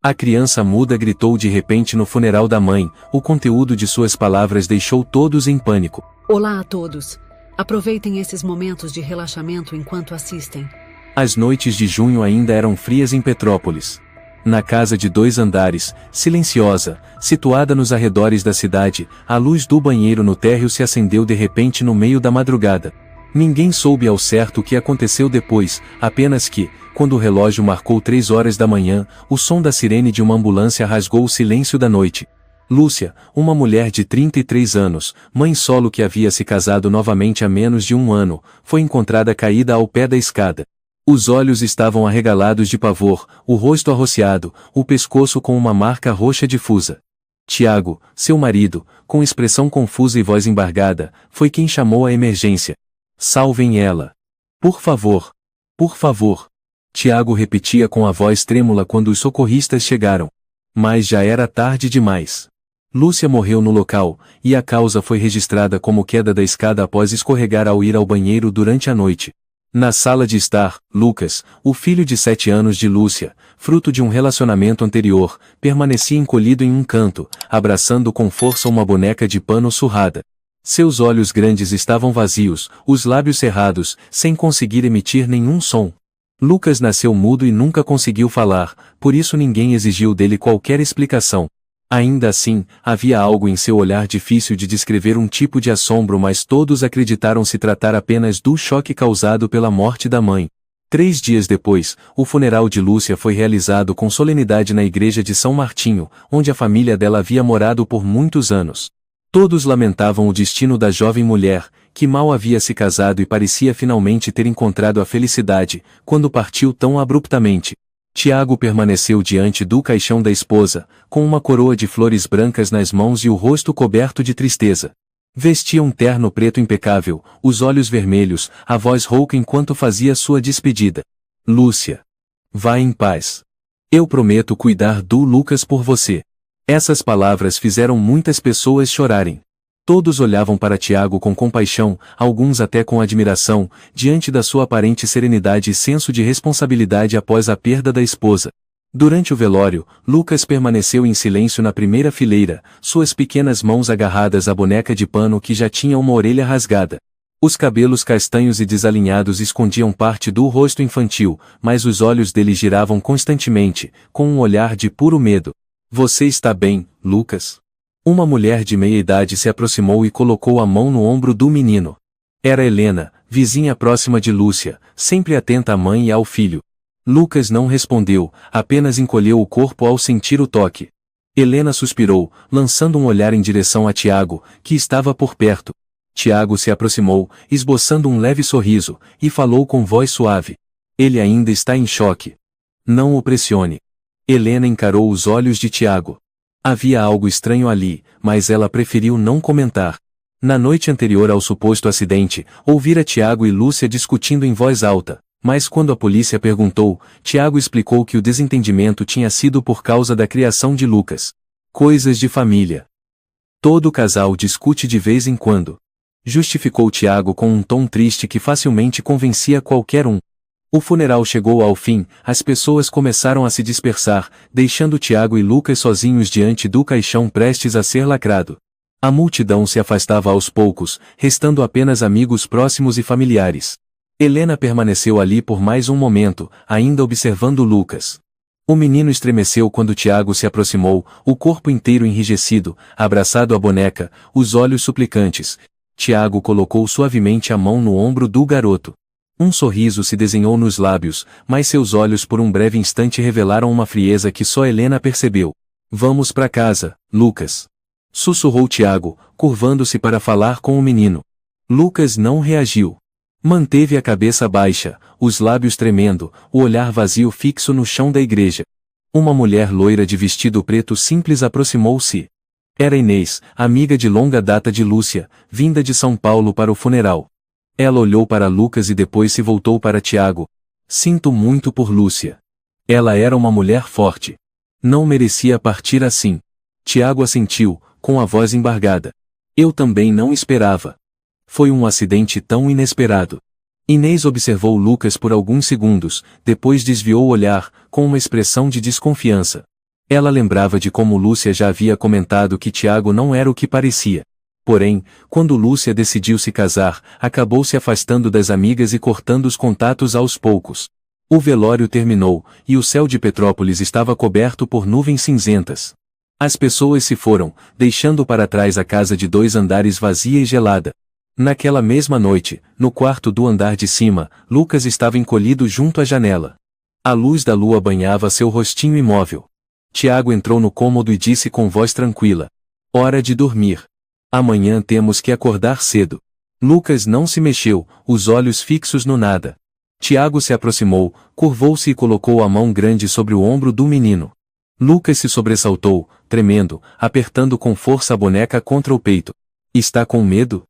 A criança muda gritou de repente no funeral da mãe, o conteúdo de suas palavras deixou todos em pânico. Olá a todos. Aproveitem esses momentos de relaxamento enquanto assistem. As noites de junho ainda eram frias em Petrópolis. Na casa de 2 andares, silenciosa, situada nos arredores da cidade, a luz do banheiro no térreo se acendeu de repente no meio da madrugada. Ninguém soube ao certo o que aconteceu depois, apenas que, quando o relógio marcou 3 horas da manhã, o som da sirene de uma ambulância rasgou o silêncio da noite. Lúcia, uma mulher de 33 anos, mãe solo que havia se casado novamente há menos de 1 ano, foi encontrada caída ao pé da escada. Os olhos estavam arregalados de pavor, o rosto arroceado, o pescoço com uma marca roxa difusa. Tiago, seu marido, com expressão confusa e voz embargada, foi quem chamou a emergência. Salvem ela. Por favor. Por favor. Tiago repetia com a voz trêmula quando os socorristas chegaram. Mas já era tarde demais. Lúcia morreu no local, e a causa foi registrada como queda da escada após escorregar ao ir ao banheiro durante a noite. Na sala de estar, Lucas, o filho de 7 anos de Lúcia, fruto de um relacionamento anterior, permanecia encolhido em um canto, abraçando com força uma boneca de pano surrada. Seus olhos grandes estavam vazios, os lábios cerrados, sem conseguir emitir nenhum som. Lucas nasceu mudo e nunca conseguiu falar, por isso ninguém exigiu dele qualquer explicação. Ainda assim, havia algo em seu olhar difícil de descrever, um tipo de assombro, mas todos acreditaram se tratar apenas do choque causado pela morte da mãe. 3 dias depois, o funeral de Lúcia foi realizado com solenidade na igreja de São Martinho, onde a família dela havia morado por muitos anos. Todos lamentavam o destino da jovem mulher, que mal havia se casado e parecia finalmente ter encontrado a felicidade, quando partiu tão abruptamente. Tiago permaneceu diante do caixão da esposa, com uma coroa de flores brancas nas mãos e o rosto coberto de tristeza. Vestia um terno preto impecável, os olhos vermelhos, a voz rouca enquanto fazia sua despedida. Lúcia. Vá em paz. Eu prometo cuidar do Lucas por você. Essas palavras fizeram muitas pessoas chorarem. Todos olhavam para Tiago com compaixão, alguns até com admiração, diante da sua aparente serenidade e senso de responsabilidade após a perda da esposa. Durante o velório, Lucas permaneceu em silêncio na primeira fileira, suas pequenas mãos agarradas à boneca de pano que já tinha uma orelha rasgada. Os cabelos castanhos e desalinhados escondiam parte do rosto infantil, mas os olhos dele giravam constantemente, com um olhar de puro medo. Você está bem, Lucas? Uma mulher de meia idade se aproximou e colocou a mão no ombro do menino. Era Helena, vizinha próxima de Lúcia, sempre atenta à mãe e ao filho. Lucas não respondeu, apenas encolheu o corpo ao sentir o toque. Helena suspirou, lançando um olhar em direção a Tiago, que estava por perto. Tiago se aproximou, esboçando um leve sorriso, e falou com voz suave. Ele ainda está em choque. Não o pressione. Helena encarou os olhos de Tiago. Havia algo estranho ali, mas ela preferiu não comentar. Na noite anterior ao suposto acidente, ouvira Tiago e Lúcia discutindo em voz alta, mas quando a polícia perguntou, Tiago explicou que o desentendimento tinha sido por causa da criação de Lucas. Coisas de família. Todo casal discute de vez em quando. Justificou Tiago com um tom triste que facilmente convencia qualquer um. O funeral chegou ao fim, as pessoas começaram a se dispersar, deixando Tiago e Lucas sozinhos diante do caixão prestes a ser lacrado. A multidão se afastava aos poucos, restando apenas amigos próximos e familiares. Helena permaneceu ali por mais um momento, ainda observando Lucas. O menino estremeceu quando Tiago se aproximou, o corpo inteiro enrijecido, abraçado à boneca, os olhos suplicantes. Tiago colocou suavemente a mão no ombro do garoto. Um sorriso se desenhou nos lábios, mas seus olhos por um breve instante revelaram uma frieza que só Helena percebeu. Vamos para casa, Lucas. Sussurrou Tiago, curvando-se para falar com o menino. Lucas não reagiu. Manteve a cabeça baixa, os lábios tremendo, o olhar vazio fixo no chão da igreja. Uma mulher loira de vestido preto simples aproximou-se. Era Inês, amiga de longa data de Lúcia, vinda de São Paulo para o funeral. Ela olhou para Lucas e depois se voltou para Tiago. Sinto muito por Lúcia. Ela era uma mulher forte. Não merecia partir assim. Tiago assentiu, com a voz embargada. Eu também não esperava. Foi um acidente tão inesperado. Inês observou Lucas por alguns segundos, depois desviou o olhar, com uma expressão de desconfiança. Ela lembrava de como Lúcia já havia comentado que Tiago não era o que parecia. Porém, quando Lúcia decidiu se casar, acabou se afastando das amigas e cortando os contatos aos poucos. O velório terminou, e o céu de Petrópolis estava coberto por nuvens cinzentas. As pessoas se foram, deixando para trás a casa de 2 andares vazia e gelada. Naquela mesma noite, no quarto do andar de cima, Lucas estava encolhido junto à janela. A luz da lua banhava seu rostinho imóvel. Tiago entrou no cômodo e disse com voz tranquila: "Hora de dormir. Amanhã temos que acordar cedo." Lucas não se mexeu, os olhos fixos no nada. Tiago se aproximou, curvou-se e colocou a mão grande sobre o ombro do menino. Lucas se sobressaltou, tremendo, apertando com força a boneca contra o peito. "Está com medo?"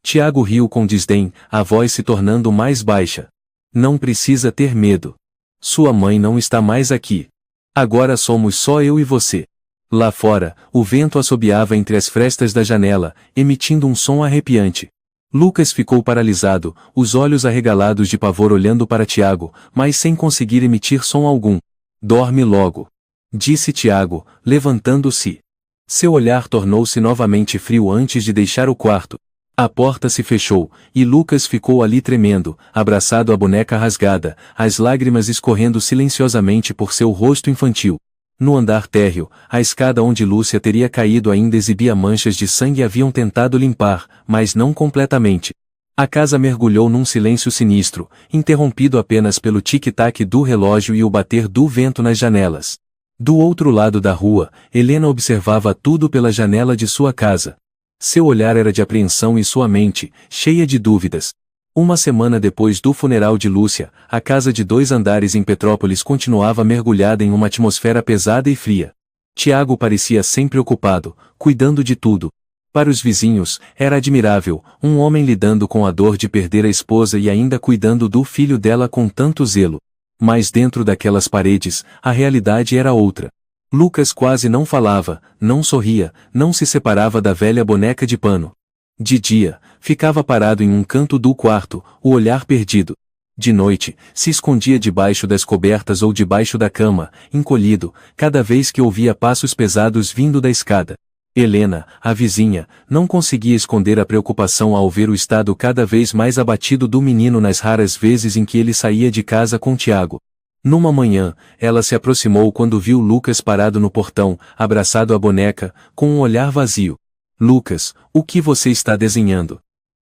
Tiago riu com desdém, a voz se tornando mais baixa. "Não precisa ter medo. Sua mãe não está mais aqui. Agora somos só eu e você." Lá fora, o vento assobiava entre as frestas da janela, emitindo um som arrepiante. Lucas ficou paralisado, os olhos arregalados de pavor olhando para Tiago, mas sem conseguir emitir som algum. "Dorme logo", disse Tiago, levantando-se. Seu olhar tornou-se novamente frio antes de deixar o quarto. A porta se fechou, e Lucas ficou ali tremendo, abraçado à boneca rasgada, as lágrimas escorrendo silenciosamente por seu rosto infantil. No andar térreo, a escada onde Lúcia teria caído ainda exibia manchas de sangue e haviam tentado limpar, mas não completamente. A casa mergulhou num silêncio sinistro, interrompido apenas pelo tic-tac do relógio e o bater do vento nas janelas. Do outro lado da rua, Helena observava tudo pela janela de sua casa. Seu olhar era de apreensão e sua mente, cheia de dúvidas. Uma semana depois do funeral de Lúcia, a casa de 2 andares em Petrópolis continuava mergulhada em uma atmosfera pesada e fria. Tiago parecia sempre ocupado, cuidando de tudo. Para os vizinhos, era admirável, um homem lidando com a dor de perder a esposa e ainda cuidando do filho dela com tanto zelo. Mas dentro daquelas paredes, a realidade era outra. Lucas quase não falava, não sorria, não se separava da velha boneca de pano. De dia, ficava parado em um canto do quarto, o olhar perdido. De noite, se escondia debaixo das cobertas ou debaixo da cama, encolhido, cada vez que ouvia passos pesados vindo da escada. Helena, a vizinha, não conseguia esconder a preocupação ao ver o estado cada vez mais abatido do menino nas raras vezes em que ele saía de casa com Tiago. Numa manhã, ela se aproximou quando viu Lucas parado no portão, abraçado à boneca, com um olhar vazio. "Lucas, o que você está desenhando?"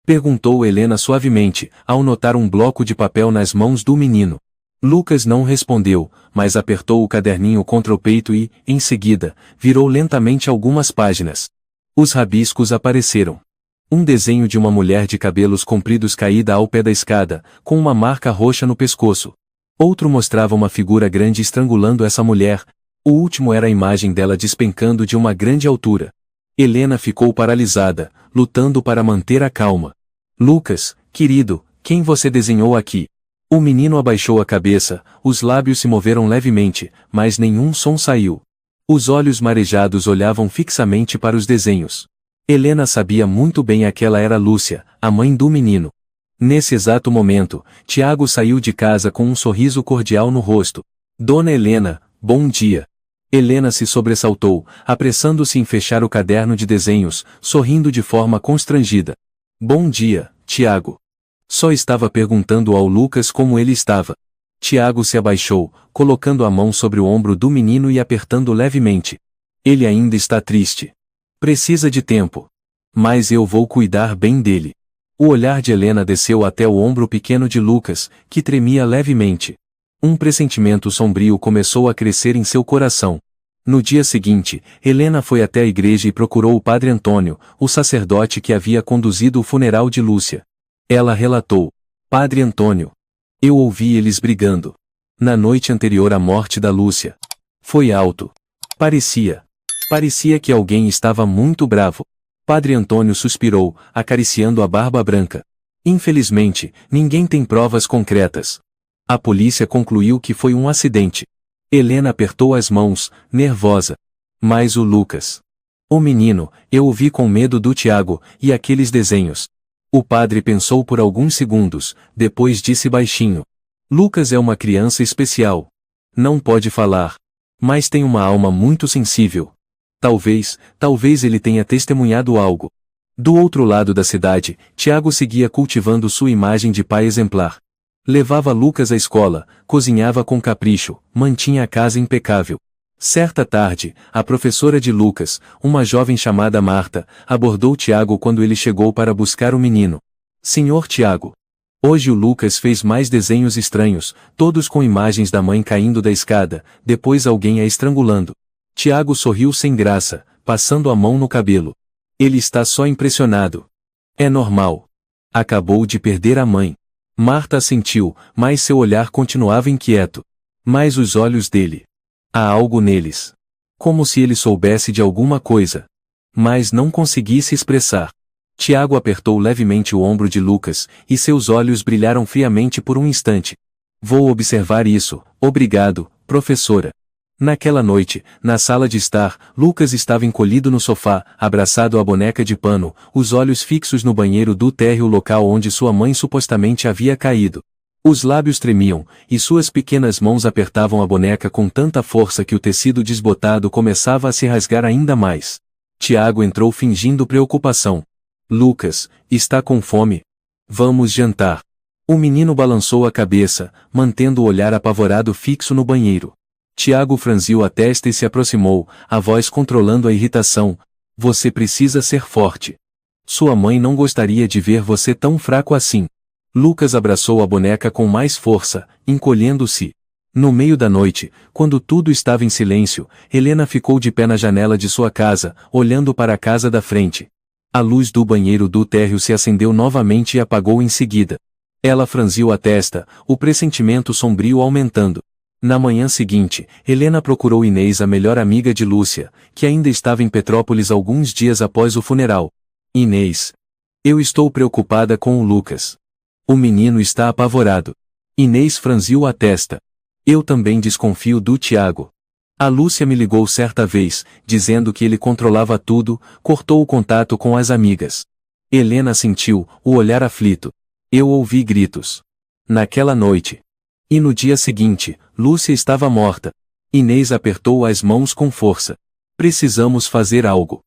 perguntou Helena suavemente, ao notar um bloco de papel nas mãos do menino. Lucas não respondeu, mas apertou o caderninho contra o peito e, em seguida, virou lentamente algumas páginas. Os rabiscos apareceram. Um desenho de uma mulher de cabelos compridos caída ao pé da escada, com uma marca roxa no pescoço. Outro mostrava uma figura grande estrangulando essa mulher. O último era a imagem dela despencando de uma grande altura. Helena ficou paralisada, lutando para manter a calma. "Lucas, querido, quem você desenhou aqui?" O menino abaixou a cabeça, os lábios se moveram levemente, mas nenhum som saiu. Os olhos marejados olhavam fixamente para os desenhos. Helena sabia muito bem que aquela era Lúcia, a mãe do menino. Nesse exato momento, Tiago saiu de casa com um sorriso cordial no rosto. "Dona Helena, bom dia." Helena se sobressaltou, apressando-se em fechar o caderno de desenhos, sorrindo de forma constrangida. "Bom dia, Tiago." Só estava perguntando ao Lucas como ele estava. Tiago se abaixou, colocando a mão sobre o ombro do menino e apertando levemente. "Ele ainda está triste. Precisa de tempo. Mas eu vou cuidar bem dele." O olhar de Helena desceu até o ombro pequeno de Lucas, que tremia levemente. Um pressentimento sombrio começou a crescer em seu coração. No dia seguinte, Helena foi até a igreja e procurou o padre Antônio, o sacerdote que havia conduzido o funeral de Lúcia. Ela relatou: "Padre Antônio, eu ouvi eles brigando. Na noite anterior à morte da Lúcia. Foi alto. Parecia que alguém estava muito bravo." Padre Antônio suspirou, acariciando a barba branca. "Infelizmente, ninguém tem provas concretas. A polícia concluiu que foi um acidente." Helena apertou as mãos, nervosa. "Mas o Lucas? O menino, eu o vi com medo do Tiago, e aqueles desenhos." O padre pensou por alguns segundos, depois disse baixinho: "Lucas é uma criança especial. Não pode falar. Mas tem uma alma muito sensível. Talvez ele tenha testemunhado algo. Do outro lado da cidade, Tiago seguia cultivando sua imagem de pai exemplar. Levava Lucas à escola, cozinhava com capricho, mantinha a casa impecável. Certa tarde, a professora de Lucas, uma jovem chamada Marta, abordou Tiago quando ele chegou para buscar o menino. Senhor Tiago. Hoje o Lucas fez mais desenhos estranhos, todos com imagens da mãe caindo da escada, depois alguém a estrangulando. Tiago sorriu sem graça, passando a mão no cabelo. Ele está só impressionado. É normal. Acabou de perder a mãe. Marta assentiu, mas seu olhar continuava inquieto. Mas os olhos dele. Há algo neles. Como se ele soubesse de alguma coisa. Mas não conseguisse expressar. Tiago apertou levemente o ombro de Lucas, e seus olhos brilharam friamente por um instante. Vou observar isso, obrigado, professora. Naquela noite, na sala de estar, Lucas estava encolhido no sofá, abraçado à boneca de pano, os olhos fixos no banheiro do térreo local onde sua mãe supostamente havia caído. Os lábios tremiam, e suas pequenas mãos apertavam a boneca com tanta força que o tecido desbotado começava a se rasgar ainda mais. Tiago entrou fingindo preocupação. Lucas, está com fome? Vamos jantar. O menino balançou a cabeça, mantendo o olhar apavorado fixo no banheiro. Tiago franziu a testa e se aproximou, a voz controlando a irritação. Você precisa ser forte. Sua mãe não gostaria de ver você tão fraco assim. Lucas abraçou a boneca com mais força, encolhendo-se. No meio da noite, quando tudo estava em silêncio, Helena ficou de pé na janela de sua casa, olhando para a casa da frente. A luz do banheiro do térreo se acendeu novamente e apagou em seguida. Ela franziu a testa, o pressentimento sombrio aumentando. Na manhã seguinte, Helena procurou Inês, a melhor amiga de Lúcia, que ainda estava em Petrópolis alguns dias após o funeral. Inês. Eu estou preocupada com o Lucas. O menino está apavorado. Inês franziu a testa. Eu também desconfio do Tiago. A Lúcia me ligou certa vez, dizendo que ele controlava tudo, cortou o contato com as amigas. Helena sentiu, o olhar aflito. Eu ouvi gritos. Naquela noite. E no dia seguinte, Lúcia estava morta. Inês apertou as mãos com força. Precisamos fazer algo.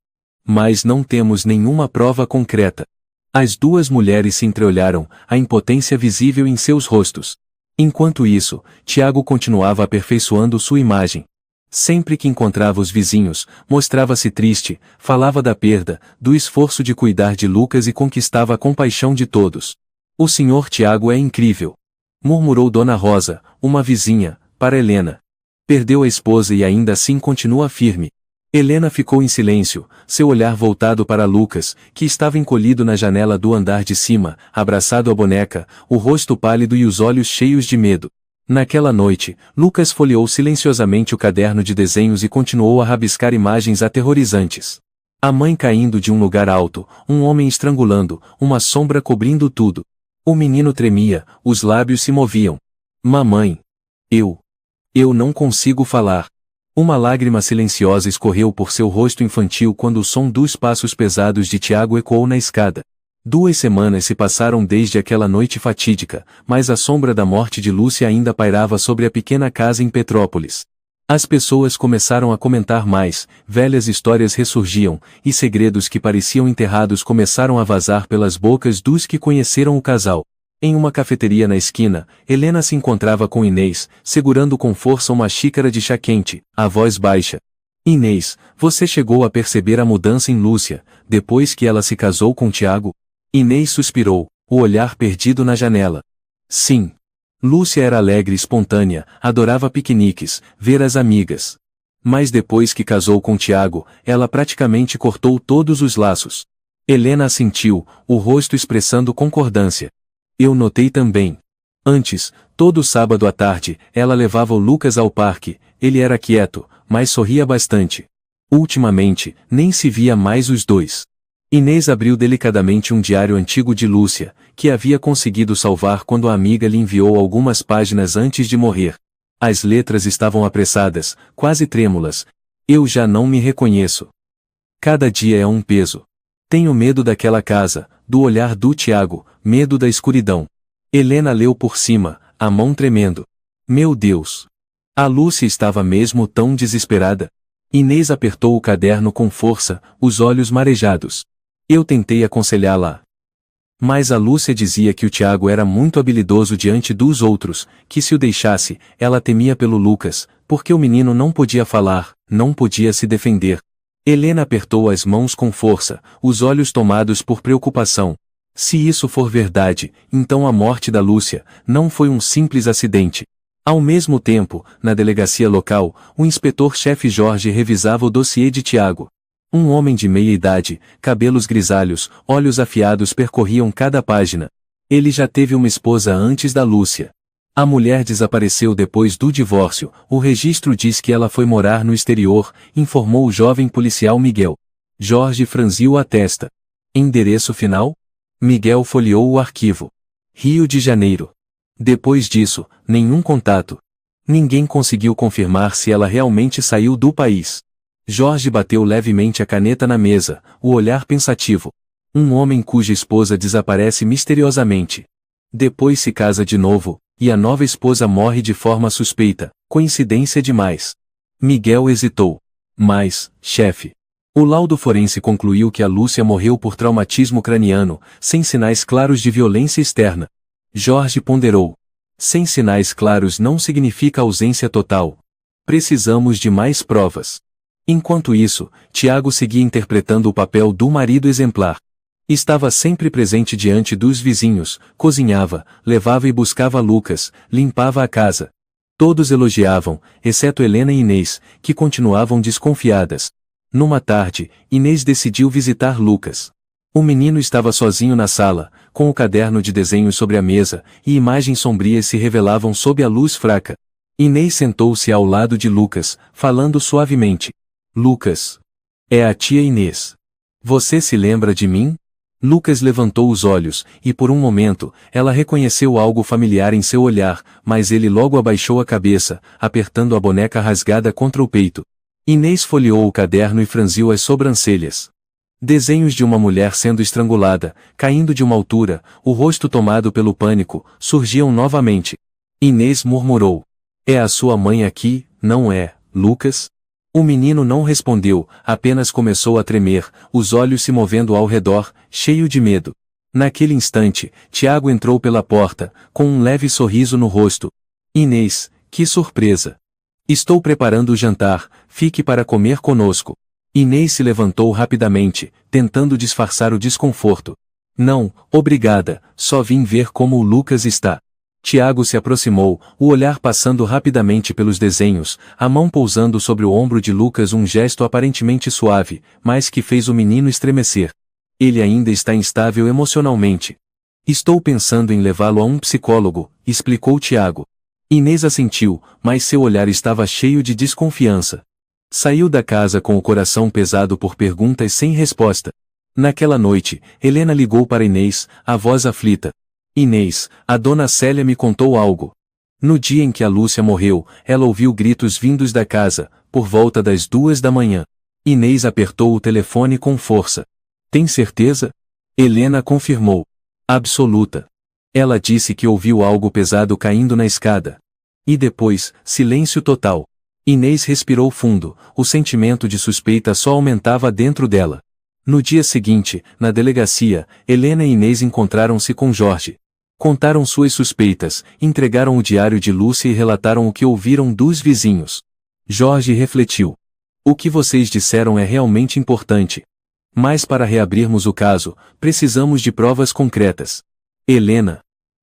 Mas não temos nenhuma prova concreta. As duas mulheres se entreolharam, a impotência visível em seus rostos. Enquanto isso, Tiago continuava aperfeiçoando sua imagem. Sempre que encontrava os vizinhos, mostrava-se triste, falava da perda, do esforço de cuidar de Lucas e conquistava a compaixão de todos. O senhor Tiago é incrível. Murmurou Dona Rosa, uma vizinha, para Helena. Perdeu a esposa e ainda assim continua firme. Helena ficou em silêncio, seu olhar voltado para Lucas, que estava encolhido na janela do andar de cima, abraçado à boneca, o rosto pálido e os olhos cheios de medo. Naquela noite, Lucas folheou silenciosamente o caderno de desenhos e continuou a rabiscar imagens aterrorizantes. A mãe caindo de um lugar alto, um homem estrangulando, uma sombra cobrindo tudo. O menino tremia, os lábios se moviam. Mamãe. Eu não consigo falar. Uma lágrima silenciosa escorreu por seu rosto infantil quando o som dos passos pesados de Tiago ecoou na escada. 2 semanas se passaram desde aquela noite fatídica, mas a sombra da morte de Lúcia ainda pairava sobre a pequena casa em Petrópolis. As pessoas começaram a comentar mais, velhas histórias ressurgiam, e segredos que pareciam enterrados começaram a vazar pelas bocas dos que conheceram o casal. Em uma cafeteria na esquina, Helena se encontrava com Inês, segurando com força uma xícara de chá quente, a voz baixa. Inês, você chegou a perceber a mudança em Lúcia, depois que ela se casou com Tiago? Inês suspirou, o olhar perdido na janela. Sim. Lúcia era alegre e espontânea, adorava piqueniques, ver as amigas. Mas depois que casou com Tiago, ela praticamente cortou todos os laços. Helena assentiu, o rosto expressando concordância. Eu notei também. Antes, todo sábado à tarde, ela levava o Lucas ao parque, ele era quieto, mas sorria bastante. Ultimamente, nem se via mais os dois. Inês abriu delicadamente um diário antigo de Lúcia, que havia conseguido salvar quando a amiga lhe enviou algumas páginas antes de morrer. As letras estavam apressadas, quase trêmulas. Eu já não me reconheço. Cada dia é um peso. Tenho medo daquela casa, do olhar do Tiago, medo da escuridão. Helena leu por cima, a mão tremendo. Meu Deus! A Lúcia estava mesmo tão desesperada. Inês apertou o caderno com força, os olhos marejados. Eu tentei aconselhá-la. Mas a Lúcia dizia que o Tiago era muito habilidoso diante dos outros, que se o deixasse, ela temia pelo Lucas, porque o menino não podia falar, não podia se defender. Helena apertou as mãos com força, os olhos tomados por preocupação. Se isso for verdade, então a morte da Lúcia não foi um simples acidente. Ao mesmo tempo, na delegacia local, o inspetor-chefe Jorge revisava o dossiê de Tiago. Um homem de meia idade, cabelos grisalhos, olhos afiados percorriam cada página. Ele já teve uma esposa antes da Lúcia. A mulher desapareceu depois do divórcio, o registro diz que ela foi morar no exterior, informou o jovem policial Miguel. Jorge franziu a testa. Endereço final? Miguel folheou o arquivo. Rio de Janeiro. Depois disso, nenhum contato. Ninguém conseguiu confirmar se ela realmente saiu do país. Jorge bateu levemente a caneta na mesa, o olhar pensativo. Um homem cuja esposa desaparece misteriosamente. Depois se casa de novo, e a nova esposa morre de forma suspeita. Coincidência demais. Miguel hesitou. Mas, chefe. O laudo forense concluiu que a Lúcia morreu por traumatismo craniano, sem sinais claros de violência externa. Jorge ponderou. Sem sinais claros não significa ausência total. Precisamos de mais provas. Enquanto isso, Tiago seguia interpretando o papel do marido exemplar. Estava sempre presente diante dos vizinhos, cozinhava, levava e buscava Lucas, limpava a casa. Todos elogiavam, exceto Helena e Inês, que continuavam desconfiadas. Numa tarde, Inês decidiu visitar Lucas. O menino estava sozinho na sala, com o caderno de desenhos sobre a mesa, e imagens sombrias se revelavam sob a luz fraca. Inês sentou-se ao lado de Lucas, falando suavemente. Lucas. É a tia Inês. Você se lembra de mim? Lucas levantou os olhos, e por um momento, ela reconheceu algo familiar em seu olhar, mas ele logo abaixou a cabeça, apertando a boneca rasgada contra o peito. Inês folheou o caderno e franziu as sobrancelhas. Desenhos de uma mulher sendo estrangulada, caindo de uma altura, o rosto tomado pelo pânico, surgiam novamente. Inês murmurou. É a sua mãe aqui, não é, Lucas? O menino não respondeu, apenas começou a tremer, os olhos se movendo ao redor, cheio de medo. Naquele instante, Tiago entrou pela porta, com um leve sorriso no rosto. Inês, que surpresa! Estou preparando o jantar, fique para comer conosco. Inês se levantou rapidamente, tentando disfarçar o desconforto. Não, obrigada, só vim ver como o Lucas está. Tiago se aproximou, o olhar passando rapidamente pelos desenhos, a mão pousando sobre o ombro de Lucas, um gesto aparentemente suave, mas que fez o menino estremecer. Ele ainda está instável emocionalmente. Estou pensando em levá-lo a um psicólogo, explicou Tiago. Inês assentiu, mas seu olhar estava cheio de desconfiança. Saiu da casa com o coração pesado por perguntas sem resposta. Naquela noite, Helena ligou para Inês, a voz aflita. Inês, a dona Célia me contou algo. No dia em que a Lúcia morreu, ela ouviu gritos vindos da casa, por volta das 2 da manhã. Inês apertou o telefone com força. Tem certeza? Helena confirmou. Absoluta. Ela disse que ouviu algo pesado caindo na escada. E depois, silêncio total. Inês respirou fundo, o sentimento de suspeita só aumentava dentro dela. No dia seguinte, na delegacia, Helena e Inês encontraram-se com Jorge. Contaram suas suspeitas, entregaram o diário de Lúcia e relataram o que ouviram dos vizinhos. Jorge refletiu. O que vocês disseram é realmente importante. Mas para reabrirmos o caso, precisamos de provas concretas. Helena.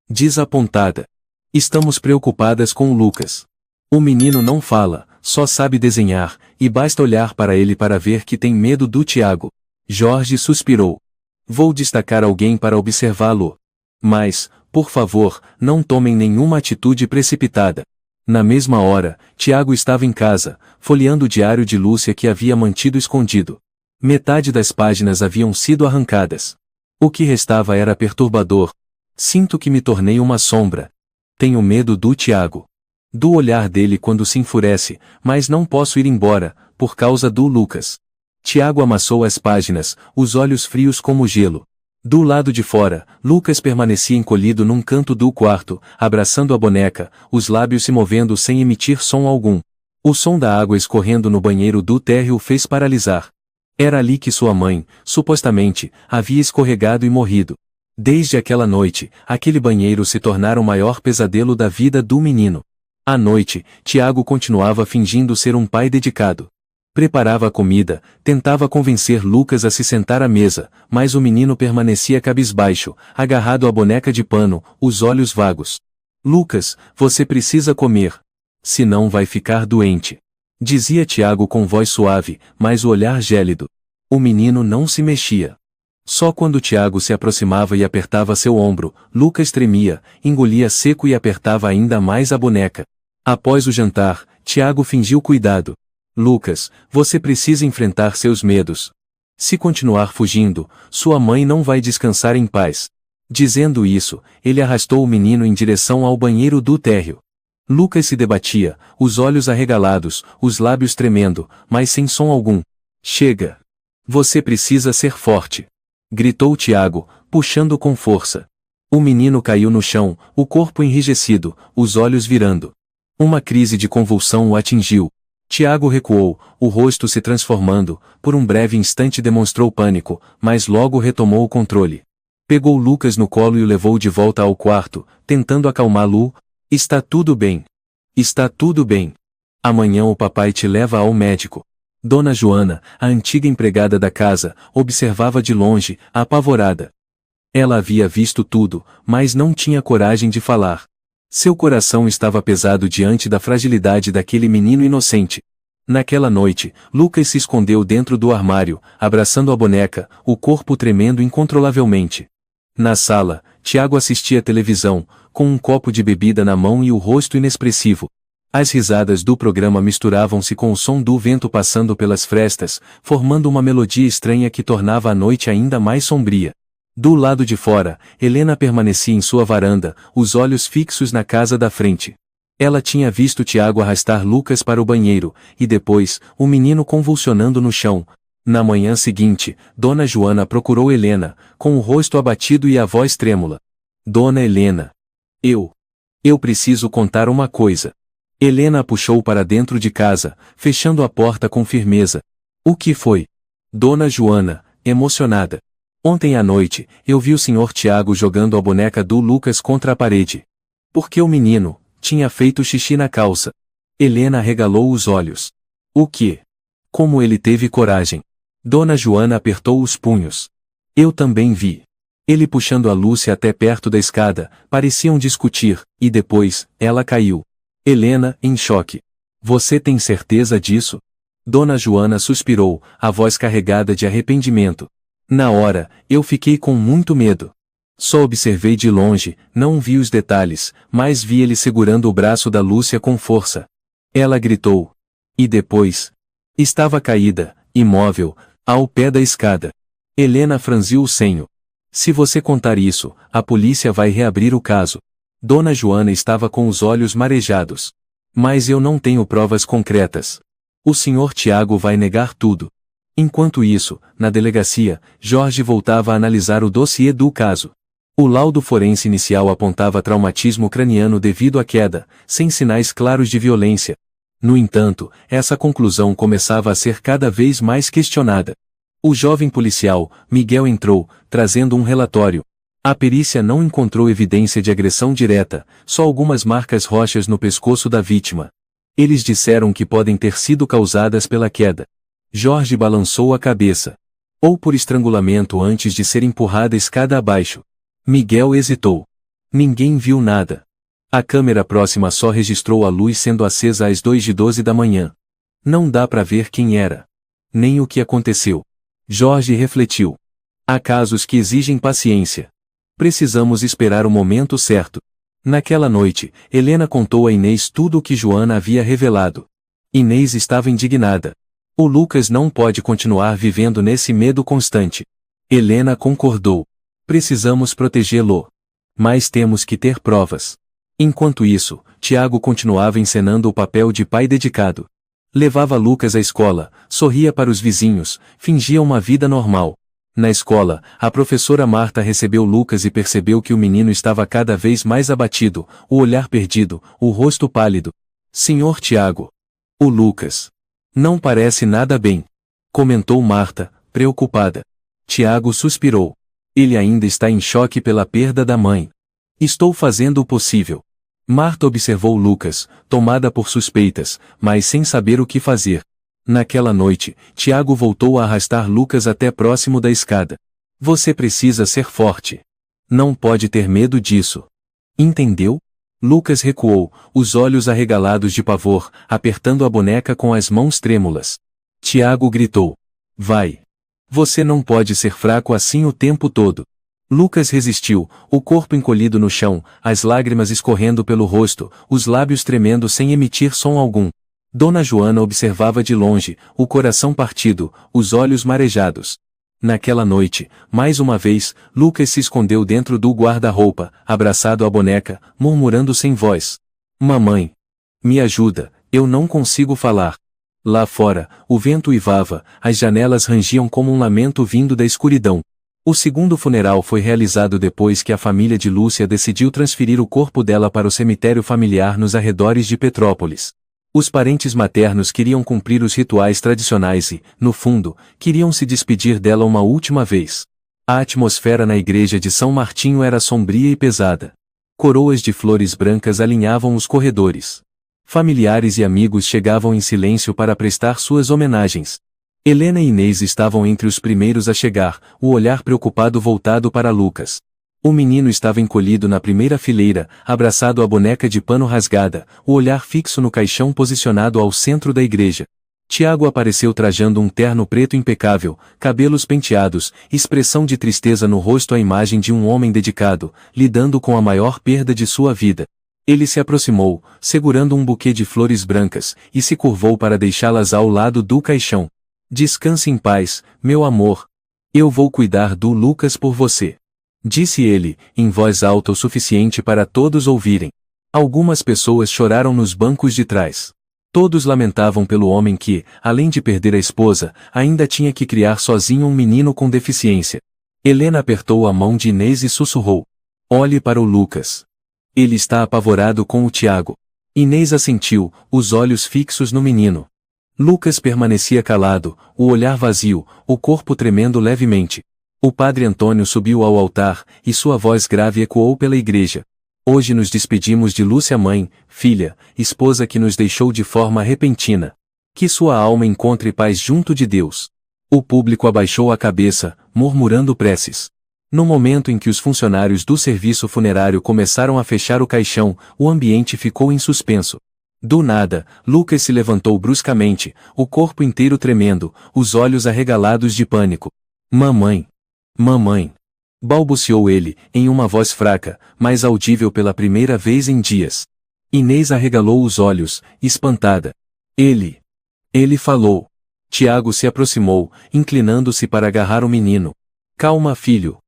Desapontada. Estamos preocupadas com o Lucas. O menino não fala, só sabe desenhar, e basta olhar para ele para ver que tem medo do Tiago. Jorge suspirou. Vou destacar alguém para observá-lo. Mas, por favor, não tomem nenhuma atitude precipitada. Na mesma hora, Tiago estava em casa, folheando o diário de Lúcia que havia mantido escondido. Metade das páginas haviam sido arrancadas. O que restava era perturbador. Sinto que me tornei uma sombra. Tenho medo do Tiago. Do olhar dele quando se enfurece, mas não posso ir embora, por causa do Lucas. Tiago amassou as páginas, os olhos frios como gelo. Do lado de fora, Lucas permanecia encolhido num canto do quarto, abraçando a boneca, os lábios se movendo sem emitir som algum. O som da água escorrendo no banheiro do térreo o fez paralisar. Era ali que sua mãe, supostamente, havia escorregado e morrido. Desde aquela noite, aquele banheiro se tornara o maior pesadelo da vida do menino. À noite, Tiago continuava fingindo ser um pai dedicado. Preparava a comida, tentava convencer Lucas a se sentar à mesa, mas o menino permanecia cabisbaixo, agarrado à boneca de pano, os olhos vagos. Lucas, você precisa comer. Senão vai ficar doente. Dizia Tiago com voz suave, mas o olhar gélido. O menino não se mexia. Só quando Tiago se aproximava e apertava seu ombro, Lucas tremia, engolia seco e apertava ainda mais a boneca. Após o jantar, Tiago fingiu cuidado. Lucas, você precisa enfrentar seus medos. Se continuar fugindo, sua mãe não vai descansar em paz. Dizendo isso, ele arrastou o menino em direção ao banheiro do térreo. Lucas se debatia, os olhos arregalados, os lábios tremendo, mas sem som algum. Chega! Você precisa ser forte! Gritou Tiago, puxando com força. O menino caiu no chão, o corpo enrijecido, os olhos virando. Uma crise de convulsão o atingiu. Tiago recuou, o rosto se transformando, por um breve instante demonstrou pânico, mas logo retomou o controle. Pegou Lucas no colo e o levou de volta ao quarto, tentando acalmá-lo. Está tudo bem. Está tudo bem. Amanhã o papai te leva ao médico. Dona Joana, a antiga empregada da casa, observava de longe, apavorada. Ela havia visto tudo, mas não tinha coragem de falar. Seu coração estava pesado diante da fragilidade daquele menino inocente. Naquela noite, Lucas se escondeu dentro do armário, abraçando a boneca, o corpo tremendo incontrolavelmente. Na sala, Tiago assistia televisão, com um copo de bebida na mão e o rosto inexpressivo. As risadas do programa misturavam-se com o som do vento passando pelas frestas, formando uma melodia estranha que tornava a noite ainda mais sombria. Do lado de fora, Helena permanecia em sua varanda, os olhos fixos na casa da frente. Ela tinha visto Tiago arrastar Lucas para o banheiro, e depois, o menino convulsionando no chão. Na manhã seguinte, Dona Joana procurou Helena, com o rosto abatido e a voz trêmula. Dona Helena. Eu preciso contar uma coisa. Helena a puxou para dentro de casa, fechando a porta com firmeza. O que foi? Dona Joana, emocionada. Ontem à noite, eu vi o Sr. Tiago jogando a boneca do Lucas contra a parede. Porque o menino tinha feito xixi na calça. Helena arregalou os olhos. O quê? Como ele teve coragem? Dona Joana apertou os punhos. Eu também vi. Ele puxando a Lúcia até perto da escada, pareciam discutir, e depois, ela caiu. Helena, em choque. Você tem certeza disso? Dona Joana suspirou, a voz carregada de arrependimento. Na hora, eu fiquei com muito medo. Só observei de longe, não vi os detalhes, mas vi ele segurando o braço da Lúcia com força. Ela gritou. E depois? Estava caída, imóvel, ao pé da escada. Helena franziu o senho. Se você contar isso, a polícia vai reabrir o caso. Dona Joana estava com os olhos marejados. Mas eu não tenho provas concretas. O Sr. Tiago vai negar tudo. Enquanto isso, na delegacia, Jorge voltava a analisar o dossiê do caso. O laudo forense inicial apontava traumatismo craniano devido à queda, sem sinais claros de violência. No entanto, essa conclusão começava a ser cada vez mais questionada. O jovem policial, Miguel, entrou, trazendo um relatório. A perícia não encontrou evidência de agressão direta, só algumas marcas roxas no pescoço da vítima. Eles disseram que podem ter sido causadas pela queda. Jorge balançou a cabeça. Ou por estrangulamento antes de ser empurrada escada abaixo. Miguel hesitou. Ninguém viu nada. A câmera próxima só registrou a luz sendo acesa às 2:12 da manhã. Não dá para ver quem era. Nem o que aconteceu. Jorge refletiu. Há casos que exigem paciência. Precisamos esperar o momento certo. Naquela noite, Helena contou a Inês tudo o que Joana havia revelado. Inês estava indignada. O Lucas não pode continuar vivendo nesse medo constante. Helena concordou. Precisamos protegê-lo. Mas temos que ter provas. Enquanto isso, Tiago continuava encenando o papel de pai dedicado. Levava Lucas à escola, sorria para os vizinhos, fingia uma vida normal. Na escola, a professora Marta recebeu Lucas e percebeu que o menino estava cada vez mais abatido, o olhar perdido, o rosto pálido. Senhor Tiago. O Lucas. Não parece nada bem. Comentou Marta, preocupada. Tiago suspirou. Ele ainda está em choque pela perda da mãe. Estou fazendo o possível. Marta observou Lucas, tomada por suspeitas, mas sem saber o que fazer. Naquela noite, Tiago voltou a arrastar Lucas até próximo da escada. Você precisa ser forte. Não pode ter medo disso. Entendeu? Lucas recuou, os olhos arregalados de pavor, apertando a boneca com as mãos trêmulas. Tiago gritou. Vai. Você não pode ser fraco assim o tempo todo. Lucas resistiu, o corpo encolhido no chão, as lágrimas escorrendo pelo rosto, os lábios tremendo sem emitir som algum. Dona Joana observava de longe, o coração partido, os olhos marejados. Naquela noite, mais uma vez, Lucas se escondeu dentro do guarda-roupa, abraçado à boneca, murmurando sem voz. Mamãe. Me ajuda, eu não consigo falar. Lá fora, o vento uivava, as janelas rangiam como um lamento vindo da escuridão. O segundo funeral foi realizado depois que a família de Lúcia decidiu transferir o corpo dela para o cemitério familiar nos arredores de Petrópolis. Os parentes maternos queriam cumprir os rituais tradicionais e, no fundo, queriam se despedir dela uma última vez. A atmosfera na igreja de São Martinho era sombria e pesada. Coroas de flores brancas alinhavam os corredores. Familiares e amigos chegavam em silêncio para prestar suas homenagens. Helena e Inês estavam entre os primeiros a chegar, o olhar preocupado voltado para Lucas. O menino estava encolhido na primeira fileira, abraçado à boneca de pano rasgada, o olhar fixo no caixão posicionado ao centro da igreja. Tiago apareceu trajando um terno preto impecável, cabelos penteados, expressão de tristeza no rosto, a imagem de um homem dedicado, lidando com a maior perda de sua vida. Ele se aproximou, segurando um buquê de flores brancas, e se curvou para deixá-las ao lado do caixão. Descanse em paz, meu amor. Eu vou cuidar do Lucas por você. Disse ele, em voz alta o suficiente para todos ouvirem. Algumas pessoas choraram nos bancos de trás. Todos lamentavam pelo homem que, além de perder a esposa, ainda tinha que criar sozinho um menino com deficiência. Helena apertou a mão de Inês e sussurrou. Olhe para o Lucas. Ele está apavorado com o Tiago. Inês assentiu, os olhos fixos no menino. Lucas permanecia calado, o olhar vazio, o corpo tremendo levemente. O padre Antônio subiu ao altar, e sua voz grave ecoou pela igreja. Hoje nos despedimos de Lúcia, mãe, filha, esposa que nos deixou de forma repentina. Que sua alma encontre paz junto de Deus. O público abaixou a cabeça, murmurando preces. No momento em que os funcionários do serviço funerário começaram a fechar o caixão, o ambiente ficou em suspenso. Do nada, Lucas se levantou bruscamente, o corpo inteiro tremendo, os olhos arregalados de pânico. Mamãe! Mamãe! Balbuciou ele, em uma voz fraca, mas audível pela primeira vez em dias. Inês arregalou os olhos, espantada. Ele falou. Tiago se aproximou, inclinando-se para agarrar o menino. Calma, filho.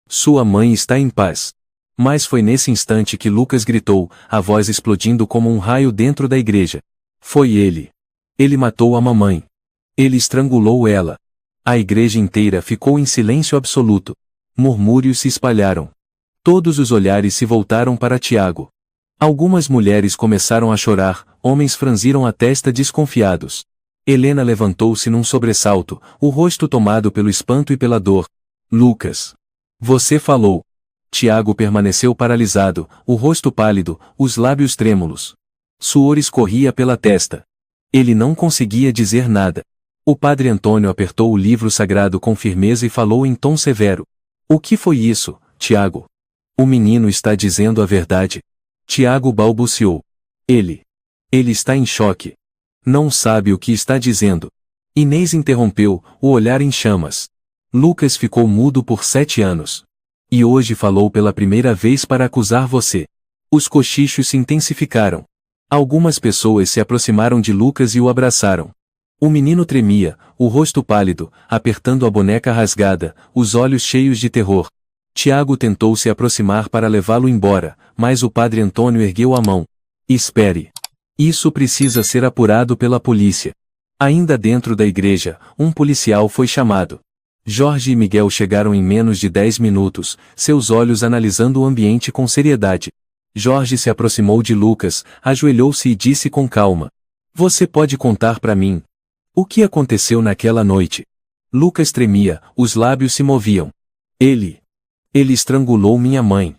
Sua mãe está em paz. Mas foi nesse instante que Lucas gritou, a voz explodindo como um raio dentro da igreja. Foi ele. Ele matou a mamãe. Ele estrangulou ela. A igreja inteira ficou em silêncio absoluto. Murmúrios se espalharam. Todos os olhares se voltaram para Tiago. Algumas mulheres começaram a chorar, homens franziram a testa desconfiados. Helena levantou-se num sobressalto, o rosto tomado pelo espanto e pela dor. Lucas. Você falou. Tiago permaneceu paralisado, o rosto pálido, os lábios trêmulos. Suor escorria pela testa. Ele não conseguia dizer nada. O padre Antônio apertou o livro sagrado com firmeza e falou em tom severo. O que foi isso, Tiago? O menino está dizendo a verdade. Tiago balbuciou. Ele está em choque. Não sabe o que está dizendo. Inês interrompeu, o olhar em chamas. Lucas ficou mudo por 7 anos. E hoje falou pela primeira vez para acusar você. Os cochichos se intensificaram. Algumas pessoas se aproximaram de Lucas e o abraçaram. O menino tremia, o rosto pálido, apertando a boneca rasgada, os olhos cheios de terror. Tiago tentou se aproximar para levá-lo embora, mas o padre Antônio ergueu a mão. Espere. Isso precisa ser apurado pela polícia. Ainda dentro da igreja, um policial foi chamado. Jorge e Miguel chegaram em menos de 10 minutos, seus olhos analisando o ambiente com seriedade. Jorge se aproximou de Lucas, ajoelhou-se e disse com calma: "Você pode contar para mim o que aconteceu naquela noite?" Lucas tremia, os lábios se moviam. Ele estrangulou minha mãe.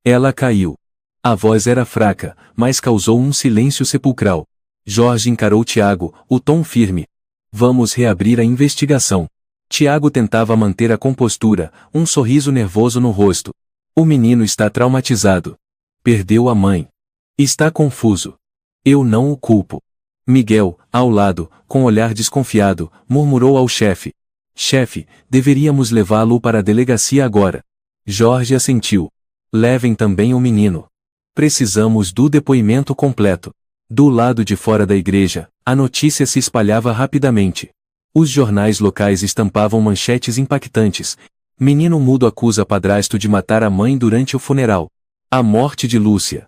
Ela caiu." A voz era fraca, mas causou um silêncio sepulcral. Jorge encarou Tiago, o tom firme. "Vamos reabrir a investigação." Tiago tentava manter a compostura, um sorriso nervoso no rosto. "O menino está traumatizado. Perdeu a mãe. Está confuso. Eu não o culpo." Miguel, ao lado, com olhar desconfiado, murmurou ao chefe: "Chefe, deveríamos levá-lo para a delegacia agora." Jorge assentiu. "Levem também o menino. Precisamos do depoimento completo." Do lado de fora da igreja, a notícia se espalhava rapidamente. Os jornais locais estampavam manchetes impactantes. Menino mudo acusa padrasto de matar a mãe durante o funeral. A morte de Lúcia.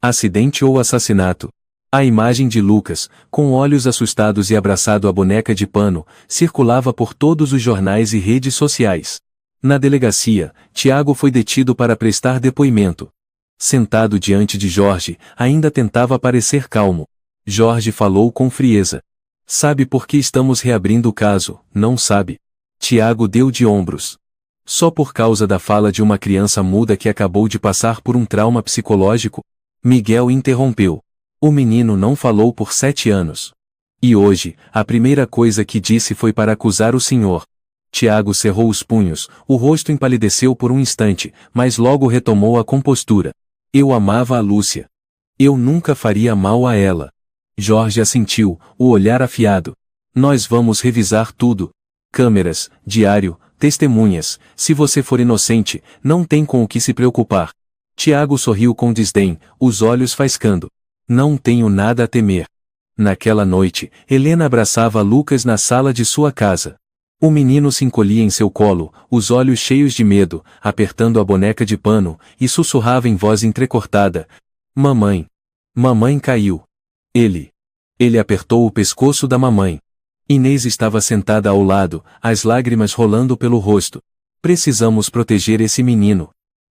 Acidente ou assassinato? A imagem de Lucas, com olhos assustados e abraçado à boneca de pano, circulava por todos os jornais e redes sociais. Na delegacia, Tiago foi detido para prestar depoimento. Sentado diante de Jorge, ainda tentava parecer calmo. Jorge falou com frieza: "Sabe por que estamos reabrindo o caso, não sabe?" Tiago deu de ombros. "Só por causa da fala de uma criança muda que acabou de passar por um trauma psicológico?" Miguel interrompeu. "O menino não falou por 7 anos. E hoje, a primeira coisa que disse foi para acusar o senhor." Tiago cerrou os punhos, o rosto empalideceu por um instante, mas logo retomou a compostura. "Eu amava a Lúcia. Eu nunca faria mal a ela." Jorge assentiu, o olhar afiado. "Nós vamos revisar tudo. Câmeras, diário, testemunhas. Se você for inocente, não tem com o que se preocupar." Tiago sorriu com desdém, os olhos faiscando. "Não tenho nada a temer." Naquela noite, Helena abraçava Lucas na sala de sua casa. O menino se encolhia em seu colo, os olhos cheios de medo, apertando a boneca de pano, e sussurrava em voz entrecortada: "Mamãe. Mamãe caiu." Ele apertou o pescoço da mamãe. Inês estava sentada ao lado, as lágrimas rolando pelo rosto. "Precisamos proteger esse menino.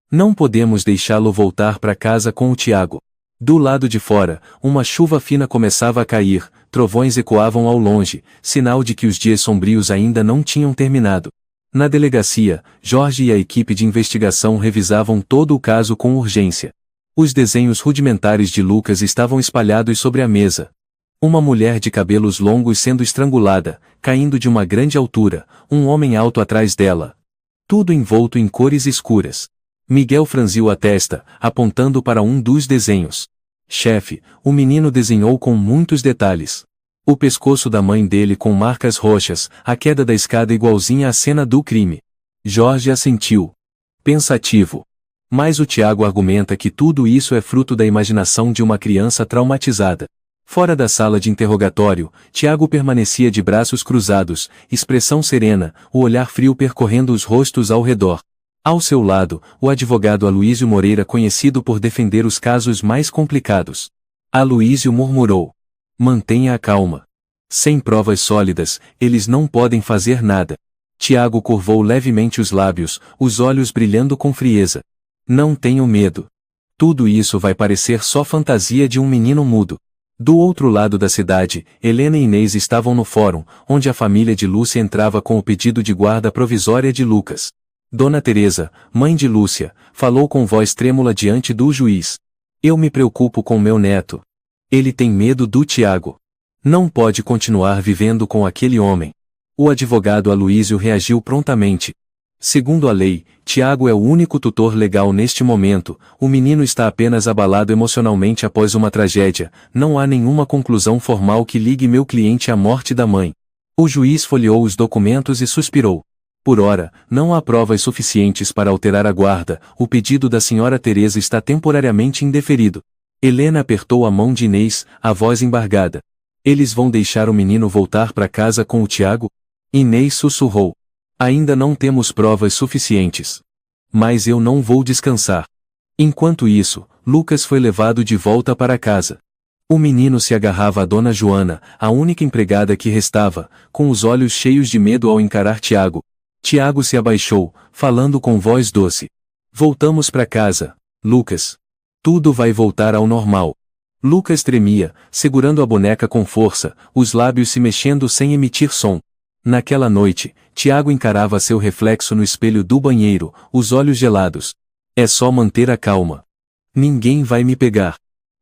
Não podemos deixá-lo voltar para casa com o Tiago." Do lado de fora, uma chuva fina começava a cair, trovões ecoavam ao longe, sinal de que os dias sombrios ainda não tinham terminado. Na delegacia, Jorge e a equipe de investigação revisavam todo o caso com urgência. Os desenhos rudimentares de Lucas estavam espalhados sobre a mesa. Uma mulher de cabelos longos sendo estrangulada, caindo de uma grande altura, um homem alto atrás dela. Tudo envolto em cores escuras. Miguel franziu a testa, apontando para um dos desenhos. "Chefe, o menino desenhou com muitos detalhes. O pescoço da mãe dele com marcas roxas, a queda da escada igualzinha à cena do crime." Jorge assentiu. Pensativo. Mas o Tiago argumenta que tudo isso é fruto da imaginação de uma criança traumatizada. Fora da sala de interrogatório, Tiago permanecia de braços cruzados, expressão serena, o olhar frio percorrendo os rostos ao redor. Ao seu lado, o advogado Aloísio Moreira, conhecido por defender os casos mais complicados. Aloísio murmurou: "Mantenha a calma. Sem provas sólidas, eles não podem fazer nada." Tiago curvou levemente os lábios, os olhos brilhando com frieza. "Não tenho medo. Tudo isso vai parecer só fantasia de um menino mudo." Do outro lado da cidade, Helena e Inês estavam no fórum, onde a família de Lúcia entrava com o pedido de guarda provisória de Lucas. Dona Teresa, mãe de Lúcia, falou com voz trêmula diante do juiz: "Eu me preocupo com meu neto. Ele tem medo do Tiago. Não pode continuar vivendo com aquele homem." O advogado Aloísio reagiu prontamente: "Segundo a lei, Tiago é o único tutor legal neste momento, o menino está apenas abalado emocionalmente após uma tragédia, não há nenhuma conclusão formal que ligue meu cliente à morte da mãe." O juiz folheou os documentos e suspirou: "Por ora, não há provas suficientes para alterar a guarda, o pedido da senhora Teresa está temporariamente indeferido." Helena apertou a mão de Inês, a voz embargada: "Eles vão deixar o menino voltar para casa com o Tiago?" Inês sussurrou: "Ainda não temos provas suficientes. Mas eu não vou descansar." Enquanto isso, Lucas foi levado de volta para casa. O menino se agarrava a Dona Joana, a única empregada que restava, com os olhos cheios de medo ao encarar Tiago. Tiago se abaixou, falando com voz doce. Voltamos para casa, Lucas. Tudo vai voltar ao normal. Lucas tremia, segurando a boneca com força, os lábios se mexendo sem emitir som. Naquela noite, Tiago encarava seu reflexo no espelho do banheiro, os olhos gelados. É só manter a calma. Ninguém vai me pegar.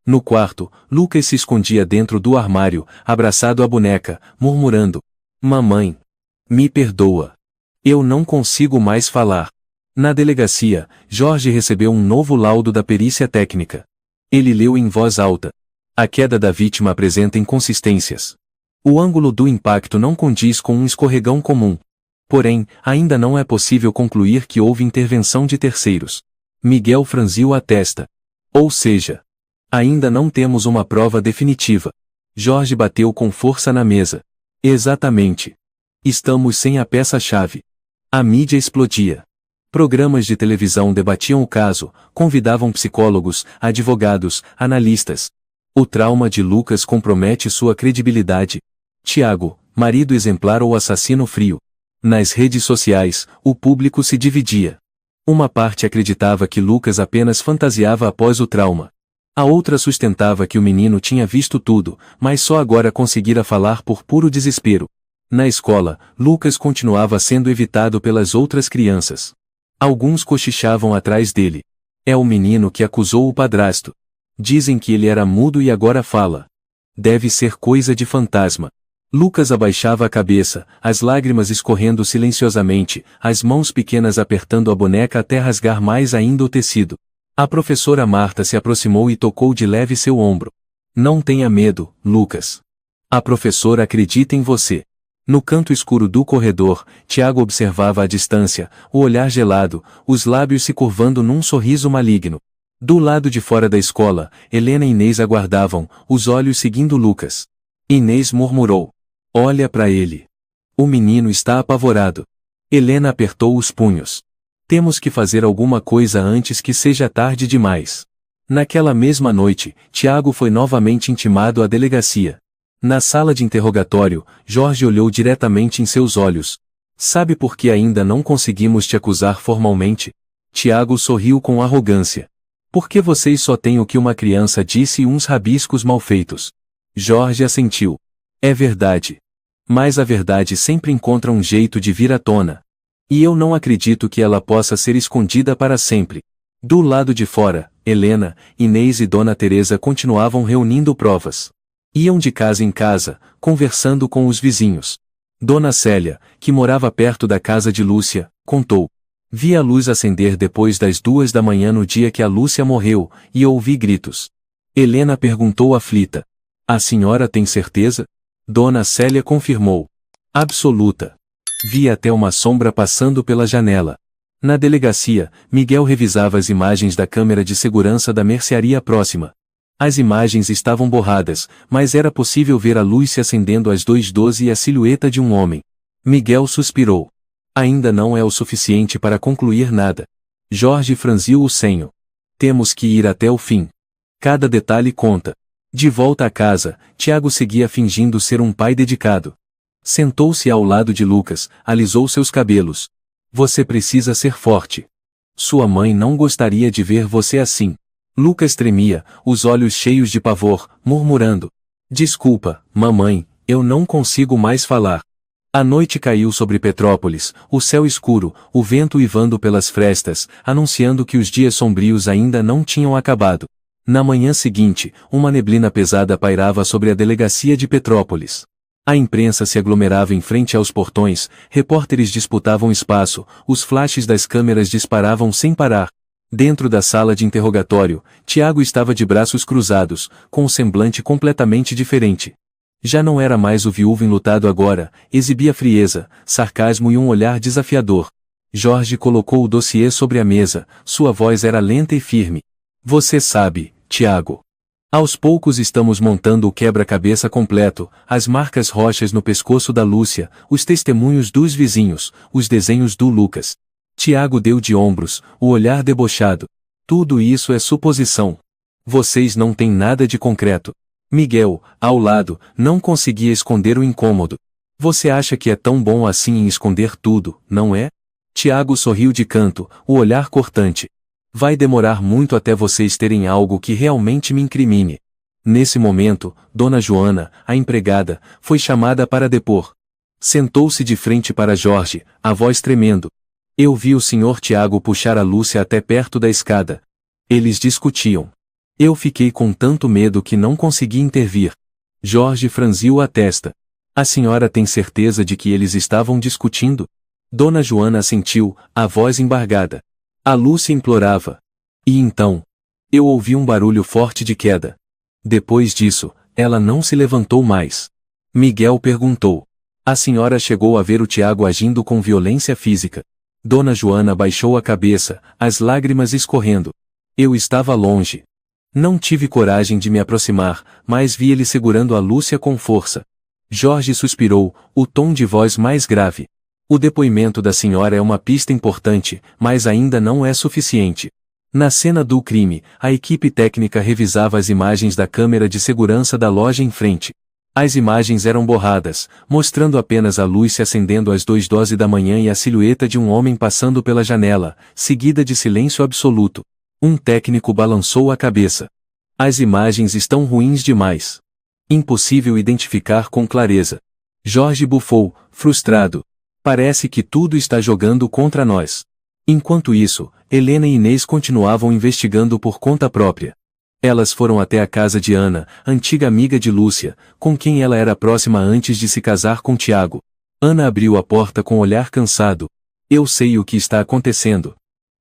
No quarto, Lucas se escondia dentro do armário, abraçado à boneca, murmurando: Mamãe, me perdoa. Eu não consigo mais falar. Na delegacia, Jorge recebeu um novo laudo da perícia técnica. Ele leu em voz alta. A queda da vítima apresenta inconsistências. O ângulo do impacto não condiz com um escorregão comum. Porém, ainda não é possível concluir que houve intervenção de terceiros. Miguel franziu a testa. Ou seja, ainda não temos uma prova definitiva. Jorge bateu com força na mesa. Exatamente. Estamos sem a peça-chave. A mídia explodia. Programas de televisão debatiam o caso, convidavam psicólogos, advogados, analistas. O trauma de Lucas compromete sua credibilidade. Tiago, marido exemplar ou assassino frio? Nas redes sociais, o público se dividia. Uma parte acreditava que Lucas apenas fantasiava após o trauma. A outra sustentava que o menino tinha visto tudo, mas só agora conseguira falar por puro desespero. Na escola, Lucas continuava sendo evitado pelas outras crianças. Alguns cochichavam atrás dele. É o menino que acusou o padrasto. Dizem que ele era mudo e agora fala. Deve ser coisa de fantasma. Lucas abaixava a cabeça, as lágrimas escorrendo silenciosamente, as mãos pequenas apertando a boneca até rasgar mais ainda o tecido. A professora Marta se aproximou e tocou de leve seu ombro. Não tenha medo, Lucas. A professora acredita em você. No canto escuro do corredor, Tiago observava à distância, o olhar gelado, os lábios se curvando num sorriso maligno. Do lado de fora da escola, Helena e Inês aguardavam, os olhos seguindo Lucas. Inês murmurou: Olha para ele. O menino está apavorado. Helena apertou os punhos. Temos que fazer alguma coisa antes que seja tarde demais. Naquela mesma noite, Tiago foi novamente intimado à delegacia. Na sala de interrogatório, Jorge olhou diretamente em seus olhos. Sabe por que ainda não conseguimos te acusar formalmente? Tiago sorriu com arrogância. Porque vocês só têm o que uma criança disse e uns rabiscos mal feitos. Jorge assentiu. É verdade. Mas a verdade sempre encontra um jeito de vir à tona. E eu não acredito que ela possa ser escondida para sempre. Do lado de fora, Helena, Inês e Dona Teresa continuavam reunindo provas. Iam de casa em casa, conversando com os vizinhos. Dona Célia, que morava perto da casa de Lúcia, contou. Vi a luz acender depois das 2 da manhã no dia que a Lúcia morreu, e ouvi gritos. Helena perguntou aflita. A senhora tem certeza? Dona Célia confirmou. Absoluta. Vi até uma sombra passando pela janela. Na delegacia, Miguel revisava as imagens da câmera de segurança da mercearia próxima. As imagens estavam borradas, mas era possível ver a luz se acendendo às 2h12 e a silhueta de um homem. Miguel suspirou. Ainda não é o suficiente para concluir nada. Jorge franziu o senho. Temos que ir até o fim. Cada detalhe conta. De volta à casa, Tiago seguia fingindo ser um pai dedicado. Sentou-se ao lado de Lucas, alisou seus cabelos. Você precisa ser forte. Sua mãe não gostaria de ver você assim. Lucas tremia, os olhos cheios de pavor, murmurando. Desculpa, mamãe, eu não consigo mais falar. A noite caiu sobre Petrópolis, o céu escuro, o vento uivando pelas frestas, anunciando que os dias sombrios ainda não tinham acabado. Na manhã seguinte, uma neblina pesada pairava sobre a delegacia de Petrópolis. A imprensa se aglomerava em frente aos portões, repórteres disputavam espaço, os flashes das câmeras disparavam sem parar. Dentro da sala de interrogatório, Tiago estava de braços cruzados, com um semblante completamente diferente. Já não era mais o viúvo enlutado agora, exibia frieza, sarcasmo e um olhar desafiador. Jorge colocou o dossiê sobre a mesa, sua voz era lenta e firme. Você sabe, Tiago. Aos poucos estamos montando o quebra-cabeça completo, as marcas roxas no pescoço da Lúcia, os testemunhos dos vizinhos, os desenhos do Lucas. Tiago deu de ombros, o olhar debochado. Tudo isso é suposição. Vocês não têm nada de concreto. Miguel, ao lado, não conseguia esconder o incômodo. Você acha que é tão bom assim em esconder tudo, não é? Tiago sorriu de canto, o olhar cortante. Vai demorar muito até vocês terem algo que realmente me incrimine. Nesse momento, Dona Joana, a empregada, foi chamada para depor. Sentou-se de frente para Jorge, a voz tremendo. Eu vi o Sr. Tiago puxar a Lúcia até perto da escada. Eles discutiam. Eu fiquei com tanto medo que não consegui intervir. Jorge franziu a testa. A senhora tem certeza de que eles estavam discutindo? Dona Joana assentiu, a voz embargada. A Lúcia implorava. E então? Eu ouvi um barulho forte de queda. Depois disso, ela não se levantou mais. Miguel perguntou. A senhora chegou a ver o Tiago agindo com violência física? Dona Joana baixou a cabeça, as lágrimas escorrendo. Eu estava longe. Não tive coragem de me aproximar, mas vi ele segurando a Lúcia com força. Jorge suspirou, o tom de voz mais grave. O depoimento da senhora é uma pista importante, mas ainda não é suficiente. Na cena do crime, a equipe técnica revisava as imagens da câmera de segurança da loja em frente. As imagens eram borradas, mostrando apenas a luz se acendendo às 2h da manhã e a silhueta de um homem passando pela janela, seguida de silêncio absoluto. Um técnico balançou a cabeça. As imagens estão ruins demais. Impossível identificar com clareza. Jorge bufou, frustrado. Parece que tudo está jogando contra nós. Enquanto isso, Helena e Inês continuavam investigando por conta própria. Elas foram até a casa de Ana, antiga amiga de Lúcia, com quem ela era próxima antes de se casar com Tiago. Ana abriu a porta com um olhar cansado. Eu sei o que está acontecendo.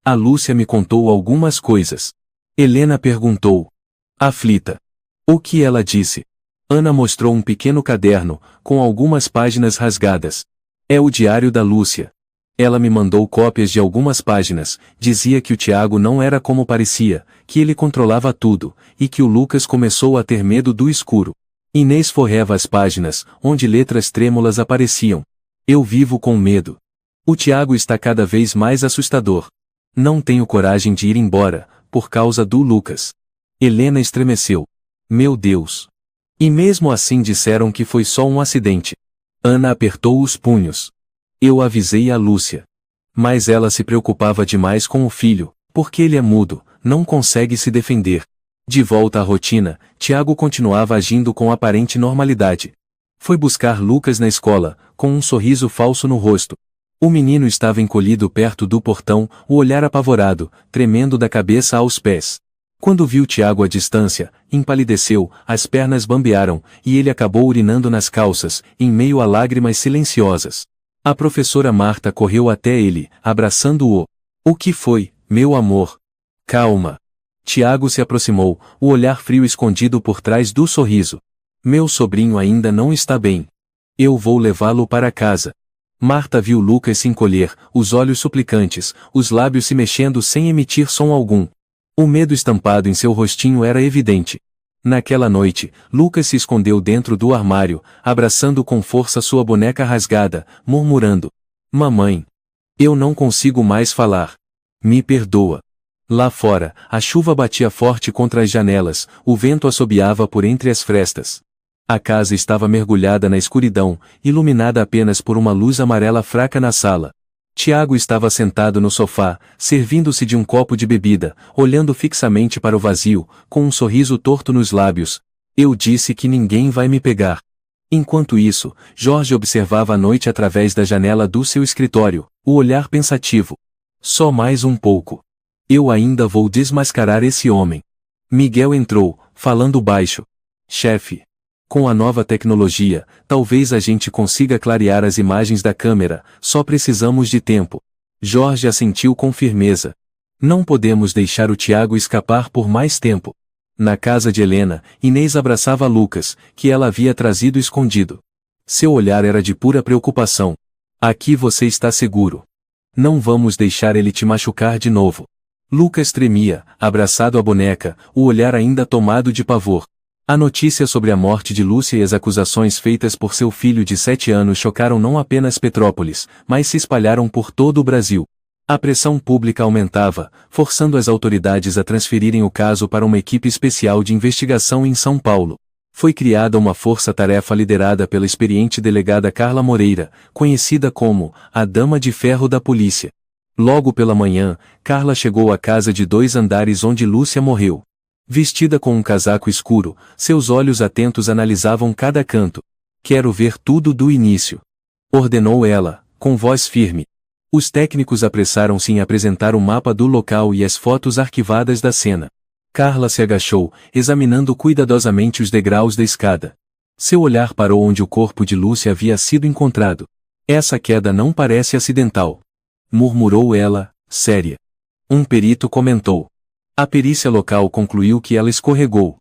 A Lúcia me contou algumas coisas. Helena perguntou. Aflita. O que ela disse? Ana mostrou um pequeno caderno, com algumas páginas rasgadas. É o diário da Lúcia. Ela me mandou cópias de algumas páginas, dizia que o Tiago não era como parecia, que ele controlava tudo, e que o Lucas começou a ter medo do escuro. Inês forreva as páginas, onde letras trêmulas apareciam. Eu vivo com medo. O Tiago está cada vez mais assustador. Não tenho coragem de ir embora, por causa do Lucas. Helena estremeceu. Meu Deus. E mesmo assim disseram que foi só um acidente. Ana apertou os punhos. Eu avisei a Lúcia. Mas ela se preocupava demais com o filho, porque ele é mudo, não consegue se defender. De volta à rotina, Tiago continuava agindo com aparente normalidade. Foi buscar Lucas na escola, com um sorriso falso no rosto. O menino estava encolhido perto do portão, o olhar apavorado, tremendo da cabeça aos pés. Quando viu Tiago à distância, empalideceu, as pernas bambearam, e ele acabou urinando nas calças, em meio a lágrimas silenciosas. A professora Marta correu até ele, abraçando-o. O que foi, meu amor? Calma. Tiago se aproximou, o olhar frio escondido por trás do sorriso. Meu sobrinho ainda não está bem. Eu vou levá-lo para casa. Marta viu Lucas se encolher, os olhos suplicantes, os lábios se mexendo sem emitir som algum. O medo estampado em seu rostinho era evidente. Naquela noite, Lucas se escondeu dentro do armário, abraçando com força sua boneca rasgada, murmurando. Mamãe. Eu não consigo mais falar. Me perdoa. Lá fora, a chuva batia forte contra as janelas, o vento assobiava por entre as frestas. A casa estava mergulhada na escuridão, iluminada apenas por uma luz amarela fraca na sala. Tiago estava sentado no sofá, servindo-se de um copo de bebida, olhando fixamente para o vazio, com um sorriso torto nos lábios. Eu disse que ninguém vai me pegar. Enquanto isso, Jorge observava a noite através da janela do seu escritório, o olhar pensativo. Só mais um pouco. Eu ainda vou desmascarar esse homem. Miguel entrou, falando baixo. Chefe. Com a nova tecnologia, talvez a gente consiga clarear as imagens da câmera, só precisamos de tempo. Jorge assentiu com firmeza. Não podemos deixar o Tiago escapar por mais tempo. Na casa de Helena, Inês abraçava Lucas, que ela havia trazido escondido. Seu olhar era de pura preocupação. Aqui você está seguro. Não vamos deixar ele te machucar de novo. Lucas tremia, abraçado à boneca, o olhar ainda tomado de pavor. A notícia sobre a morte de Lúcia e as acusações feitas por seu filho de 7 anos chocaram não apenas Petrópolis, mas se espalharam por todo o Brasil. A pressão pública aumentava, forçando as autoridades a transferirem o caso para uma equipe especial de investigação em São Paulo. Foi criada uma força-tarefa liderada pela experiente delegada Carla Moreira, conhecida como a Dama de Ferro da Polícia. Logo pela manhã, Carla chegou à casa de 2 andares onde Lúcia morreu. Vestida com um casaco escuro, seus olhos atentos analisavam cada canto. Quero ver tudo do início, ordenou ela, com voz firme. Os técnicos apressaram-se em apresentar o mapa do local e as fotos arquivadas da cena. Carla se agachou, examinando cuidadosamente os degraus da escada. Seu olhar parou onde o corpo de Lúcia havia sido encontrado. Essa queda não parece acidental, murmurou ela, séria. Um perito comentou. A perícia local concluiu que ela escorregou.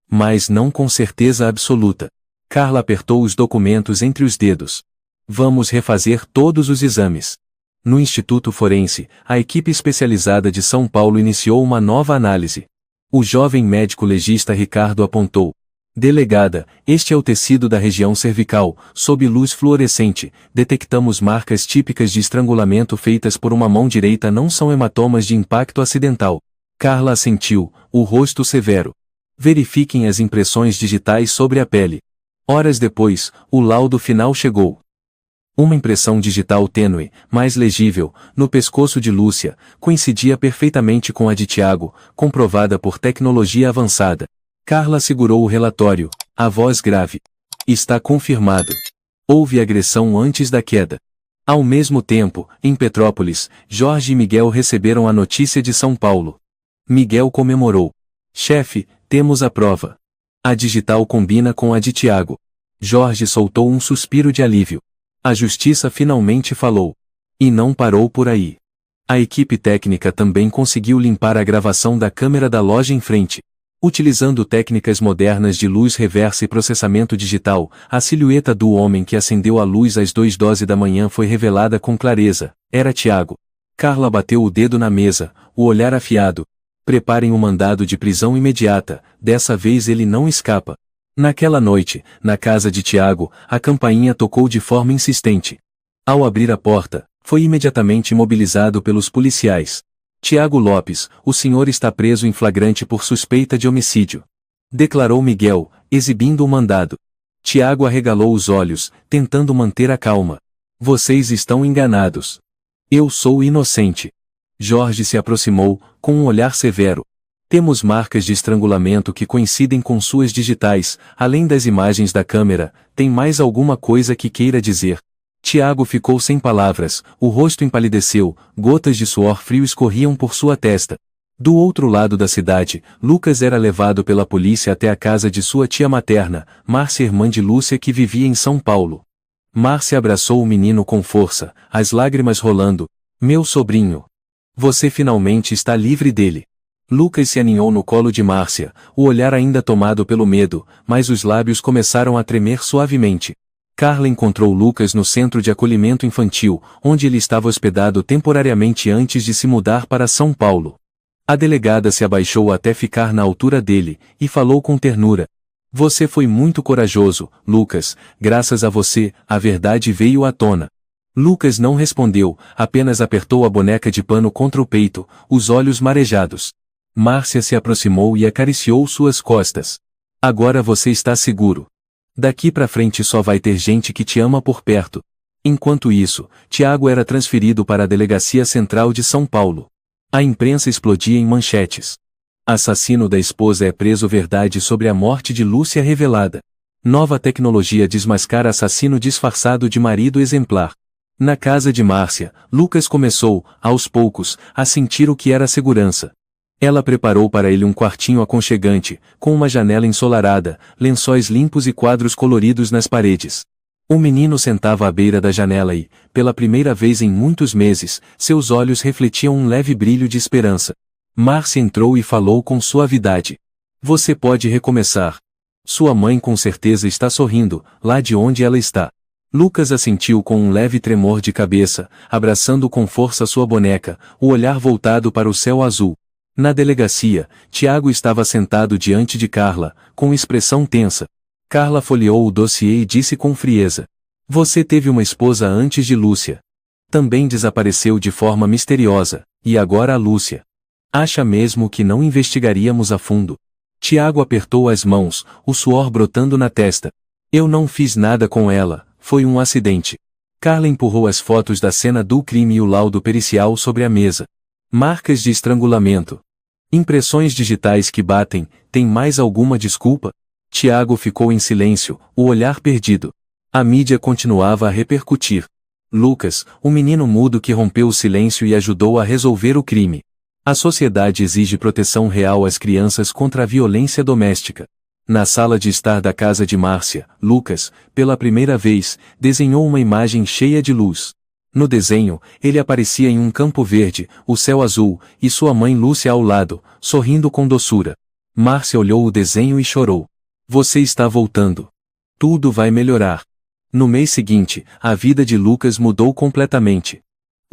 Mas não com certeza absoluta. Carla apertou os documentos entre os dedos. Vamos refazer todos os exames. No Instituto Forense, a equipe especializada de São Paulo iniciou uma nova análise. O jovem médico legista Ricardo apontou. Delegada, este é o tecido da região cervical, sob luz fluorescente, detectamos marcas típicas de estrangulamento feitas por uma mão direita, não são hematomas de impacto acidental. Carla assentiu, o rosto severo. Verifiquem as impressões digitais sobre a pele. Horas depois, o laudo final chegou. Uma impressão digital tênue, mais legível, no pescoço de Lúcia, coincidia perfeitamente com a de Tiago, comprovada por tecnologia avançada. Carla segurou o relatório, a voz grave. Está confirmado. Houve agressão antes da queda. Ao mesmo tempo, em Petrópolis, Jorge e Miguel receberam a notícia de São Paulo. Miguel comemorou. Chefe, temos a prova. A digital combina com a de Tiago. Jorge soltou um suspiro de alívio. A justiça finalmente falou. E não parou por aí. A equipe técnica também conseguiu limpar a gravação da câmera da loja em frente. Utilizando técnicas modernas de luz reversa e processamento digital, a silhueta do homem que acendeu a luz às 2h12 da manhã foi revelada com clareza. Era Tiago. Carla bateu o dedo na mesa, o olhar afiado. Preparem o mandado de prisão imediata, dessa vez ele não escapa. Naquela noite, na casa de Tiago, a campainha tocou de forma insistente. Ao abrir a porta, foi imediatamente imobilizado pelos policiais. Tiago Lopes, o senhor está preso em flagrante por suspeita de homicídio, declarou Miguel, exibindo o mandado. Tiago arregalou os olhos, tentando manter a calma. Vocês estão enganados. Eu sou inocente. Jorge se aproximou, com um olhar severo. Temos marcas de estrangulamento que coincidem com suas digitais, além das imagens da câmera. Tem mais alguma coisa que queira dizer? Tiago ficou sem palavras, o rosto empalideceu, gotas de suor frio escorriam por sua testa. Do outro lado da cidade, Lucas era levado pela polícia até a casa de sua tia materna, Márcia, irmã de Lúcia, que vivia em São Paulo. Márcia abraçou o menino com força, as lágrimas rolando. Meu sobrinho. Você finalmente está livre dele. Lucas se aninhou no colo de Márcia, o olhar ainda tomado pelo medo, mas os lábios começaram a tremer suavemente. Carla encontrou Lucas no centro de acolhimento infantil, onde ele estava hospedado temporariamente antes de se mudar para São Paulo. A delegada se abaixou até ficar na altura dele, e falou com ternura. Você foi muito corajoso, Lucas, graças a você, a verdade veio à tona. Lucas não respondeu, apenas apertou a boneca de pano contra o peito, os olhos marejados. Márcia se aproximou e acariciou suas costas. Agora você está seguro. Daqui pra frente só vai ter gente que te ama por perto. Enquanto isso, Tiago era transferido para a Delegacia Central de São Paulo. A imprensa explodia em manchetes. Assassino da esposa é preso, verdade sobre a morte de Lúcia revelada. Nova tecnologia desmascara assassino disfarçado de marido exemplar. Na casa de Márcia, Lucas começou, aos poucos, a sentir o que era segurança. Ela preparou para ele um quartinho aconchegante, com uma janela ensolarada, lençóis limpos e quadros coloridos nas paredes. O menino sentava à beira da janela e, pela primeira vez em muitos meses, seus olhos refletiam um leve brilho de esperança. Márcia entrou e falou com suavidade. Você pode recomeçar. Sua mãe com certeza está sorrindo, lá de onde ela está. Lucas assentiu com um leve tremor de cabeça, abraçando com força sua boneca, o olhar voltado para o céu azul. Na delegacia, Tiago estava sentado diante de Carla, com expressão tensa. Carla folheou o dossiê e disse com frieza. Você teve uma esposa antes de Lúcia. Também desapareceu de forma misteriosa, e agora a Lúcia. Acha mesmo que não investigaríamos a fundo? Tiago apertou as mãos, o suor brotando na testa. Eu não fiz nada com ela, foi um acidente. Carla empurrou as fotos da cena do crime e o laudo pericial sobre a mesa. Marcas de estrangulamento. Impressões digitais que batem, tem mais alguma desculpa? Tiago ficou em silêncio, o olhar perdido. A mídia continuava a repercutir. Lucas, o menino mudo que rompeu o silêncio e ajudou a resolver o crime. A sociedade exige proteção real às crianças contra a violência doméstica. Na sala de estar da casa de Márcia, Lucas, pela primeira vez, desenhou uma imagem cheia de luz. No desenho, ele aparecia em um campo verde, o céu azul, e sua mãe Lúcia ao lado, sorrindo com doçura. Márcia olhou o desenho e chorou. Você está voltando. Tudo vai melhorar. No mês seguinte, a vida de Lucas mudou completamente.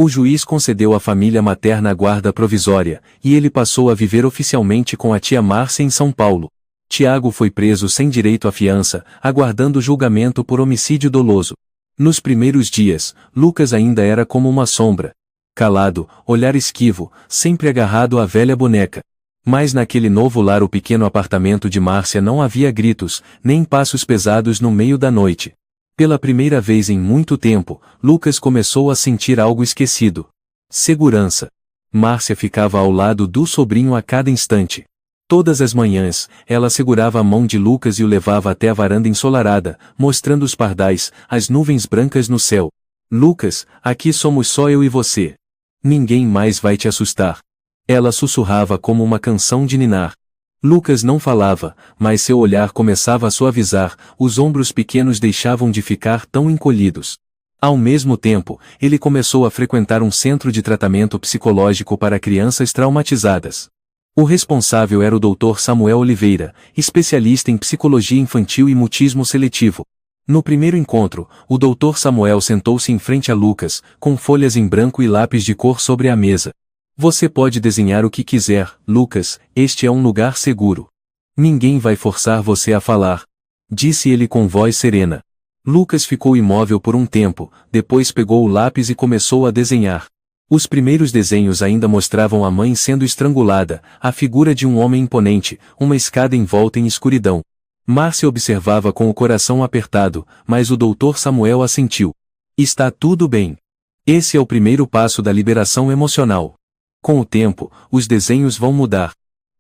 O juiz concedeu à família materna a guarda provisória, e ele passou a viver oficialmente com a tia Márcia em São Paulo. Tiago foi preso sem direito à fiança, aguardando julgamento por homicídio doloso. Nos primeiros dias, Lucas ainda era como uma sombra. Calado, olhar esquivo, sempre agarrado à velha boneca. Mas naquele novo lar, o pequeno apartamento de Márcia, não havia gritos, nem passos pesados no meio da noite. Pela primeira vez em muito tempo, Lucas começou a sentir algo esquecido. Segurança. Márcia ficava ao lado do sobrinho a cada instante. Todas as manhãs, ela segurava a mão de Lucas e o levava até a varanda ensolarada, mostrando os pardais, as nuvens brancas no céu. Lucas, aqui somos só eu e você. Ninguém mais vai te assustar. Ela sussurrava como uma canção de ninar. Lucas não falava, mas seu olhar começava a suavizar, os ombros pequenos deixavam de ficar tão encolhidos. Ao mesmo tempo, ele começou a frequentar um centro de tratamento psicológico para crianças traumatizadas. O responsável era o Dr. Samuel Oliveira, especialista em psicologia infantil e mutismo seletivo. No primeiro encontro, o Dr. Samuel sentou-se em frente a Lucas, com folhas em branco e lápis de cor sobre a mesa. Você pode desenhar o que quiser, Lucas, este é um lugar seguro. Ninguém vai forçar você a falar. Disse ele com voz serena. Lucas ficou imóvel por um tempo, depois pegou o lápis e começou a desenhar. Os primeiros desenhos ainda mostravam a mãe sendo estrangulada, a figura de um homem imponente, uma escada envolta em escuridão. Márcia observava com o coração apertado, mas o Dr. Samuel assentiu. Está tudo bem. Esse é o primeiro passo da liberação emocional. Com o tempo, os desenhos vão mudar.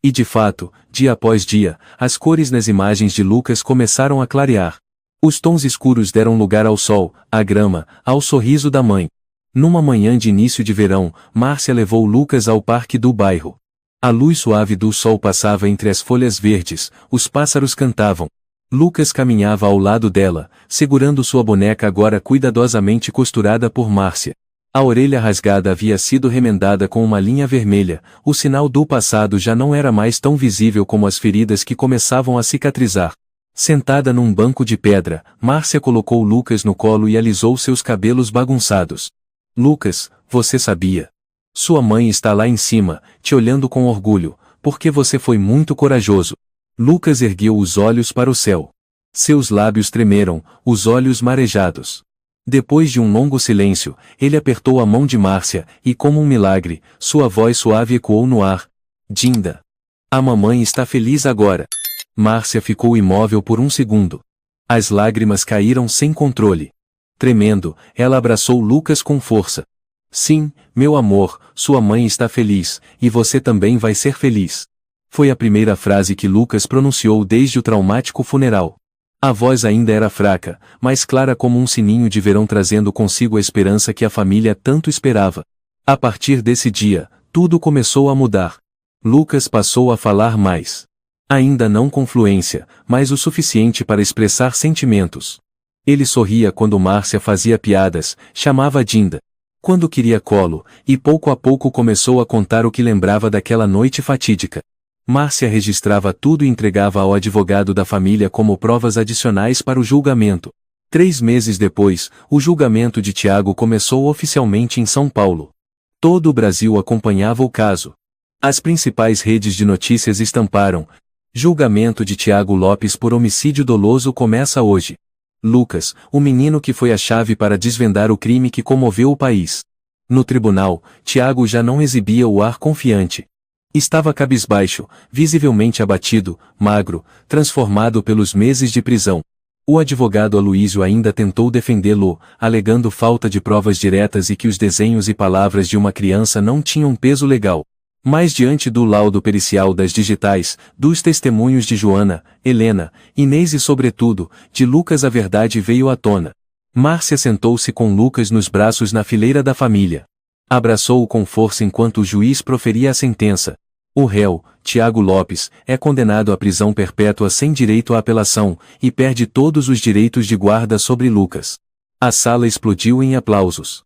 E de fato, dia após dia, as cores nas imagens de Lucas começaram a clarear. Os tons escuros deram lugar ao sol, à grama, ao sorriso da mãe. Numa manhã de início de verão, Márcia levou Lucas ao parque do bairro. A luz suave do sol passava entre as folhas verdes, os pássaros cantavam. Lucas caminhava ao lado dela, segurando sua boneca agora cuidadosamente costurada por Márcia. A orelha rasgada havia sido remendada com uma linha vermelha, o sinal do passado já não era mais tão visível como as feridas que começavam a cicatrizar. Sentada num banco de pedra, Márcia colocou Lucas no colo e alisou seus cabelos bagunçados. Lucas, você sabia? Sua mãe está lá em cima, te olhando com orgulho, porque você foi muito corajoso. Lucas ergueu os olhos para o céu. Seus lábios tremeram, os olhos marejados. Depois de um longo silêncio, ele apertou a mão de Márcia, e como um milagre, sua voz suave ecoou no ar. Dinda. A mamãe está feliz agora. Márcia ficou imóvel por um segundo. As lágrimas caíram sem controle. Tremendo, ela abraçou Lucas com força. Sim, meu amor, sua mãe está feliz, e você também vai ser feliz. Foi a primeira frase que Lucas pronunciou desde o traumático funeral. A voz ainda era fraca, mas clara como um sininho de verão, trazendo consigo a esperança que a família tanto esperava. A partir desse dia, tudo começou a mudar. Lucas passou a falar mais. Ainda não com fluência, mas o suficiente para expressar sentimentos. Ele sorria quando Márcia fazia piadas, chamava Dinda. Quando queria colo, e pouco a pouco começou a contar o que lembrava daquela noite fatídica. Márcia registrava tudo e entregava ao advogado da família como provas adicionais para o julgamento. 3 meses depois, o julgamento de Tiago começou oficialmente em São Paulo. Todo o Brasil acompanhava o caso. As principais redes de notícias estamparam: julgamento de Tiago Lopes por homicídio doloso começa hoje. Lucas, o menino que foi a chave para desvendar o crime que comoveu o país. No tribunal, Tiago já não exibia o ar confiante. Estava cabisbaixo, visivelmente abatido, magro, transformado pelos meses de prisão. O advogado Aloísio ainda tentou defendê-lo, alegando falta de provas diretas e que os desenhos e palavras de uma criança não tinham peso legal. Mas diante do laudo pericial das digitais, dos testemunhos de Joana, Helena, Inês e sobretudo, de Lucas, a verdade veio à tona. Márcia sentou-se com Lucas nos braços na fileira da família. Abraçou-o com força enquanto o juiz proferia a sentença. O réu, Tiago Lopes, é condenado à prisão perpétua sem direito à apelação, e perde todos os direitos de guarda sobre Lucas. A sala explodiu em aplausos.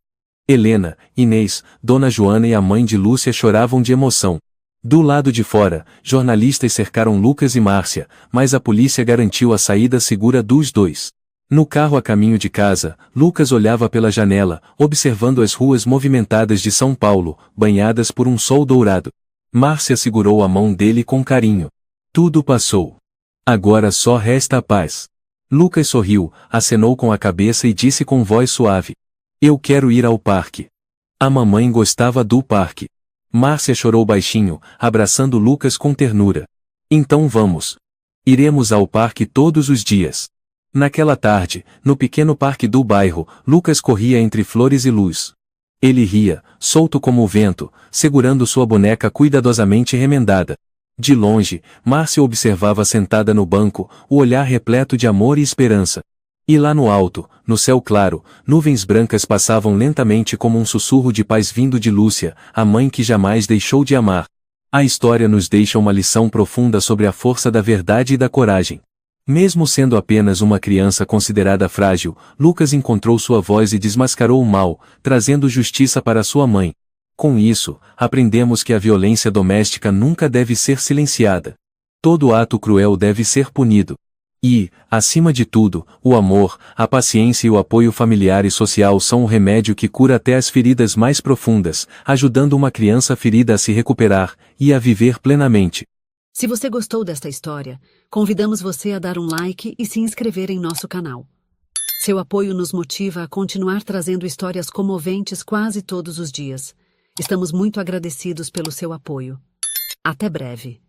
Helena, Inês, Dona Joana e a mãe de Lúcia choravam de emoção. Do lado de fora, jornalistas cercaram Lucas e Márcia, mas a polícia garantiu a saída segura dos dois. No carro a caminho de casa, Lucas olhava pela janela, observando as ruas movimentadas de São Paulo, banhadas por um sol dourado. Márcia segurou a mão dele com carinho. Tudo passou. Agora só resta a paz. Lucas sorriu, acenou com a cabeça e disse com voz suave: Eu quero ir ao parque. A mamãe gostava do parque. Márcia chorou baixinho, abraçando Lucas com ternura. Então vamos. Iremos ao parque todos os dias. Naquela tarde, no pequeno parque do bairro, Lucas corria entre flores e luz. Ele ria, solto como o vento, segurando sua boneca cuidadosamente remendada. De longe, Márcia observava sentada no banco, o olhar repleto de amor e esperança. E lá no alto, no céu claro, nuvens brancas passavam lentamente como um sussurro de paz vindo de Lúcia, a mãe que jamais deixou de amar. A história nos deixa uma lição profunda sobre a força da verdade e da coragem. Mesmo sendo apenas uma criança considerada frágil, Lucas encontrou sua voz e desmascarou o mal, trazendo justiça para sua mãe. Com isso, aprendemos que a violência doméstica nunca deve ser silenciada. Todo ato cruel deve ser punido. E, acima de tudo, o amor, a paciência e o apoio familiar e social são o remédio que cura até as feridas mais profundas, ajudando uma criança ferida a se recuperar e a viver plenamente. Se você gostou desta história, convidamos você a dar um like e se inscrever em nosso canal. Seu apoio nos motiva a continuar trazendo histórias comoventes quase todos os dias. Estamos muito agradecidos pelo seu apoio. Até breve.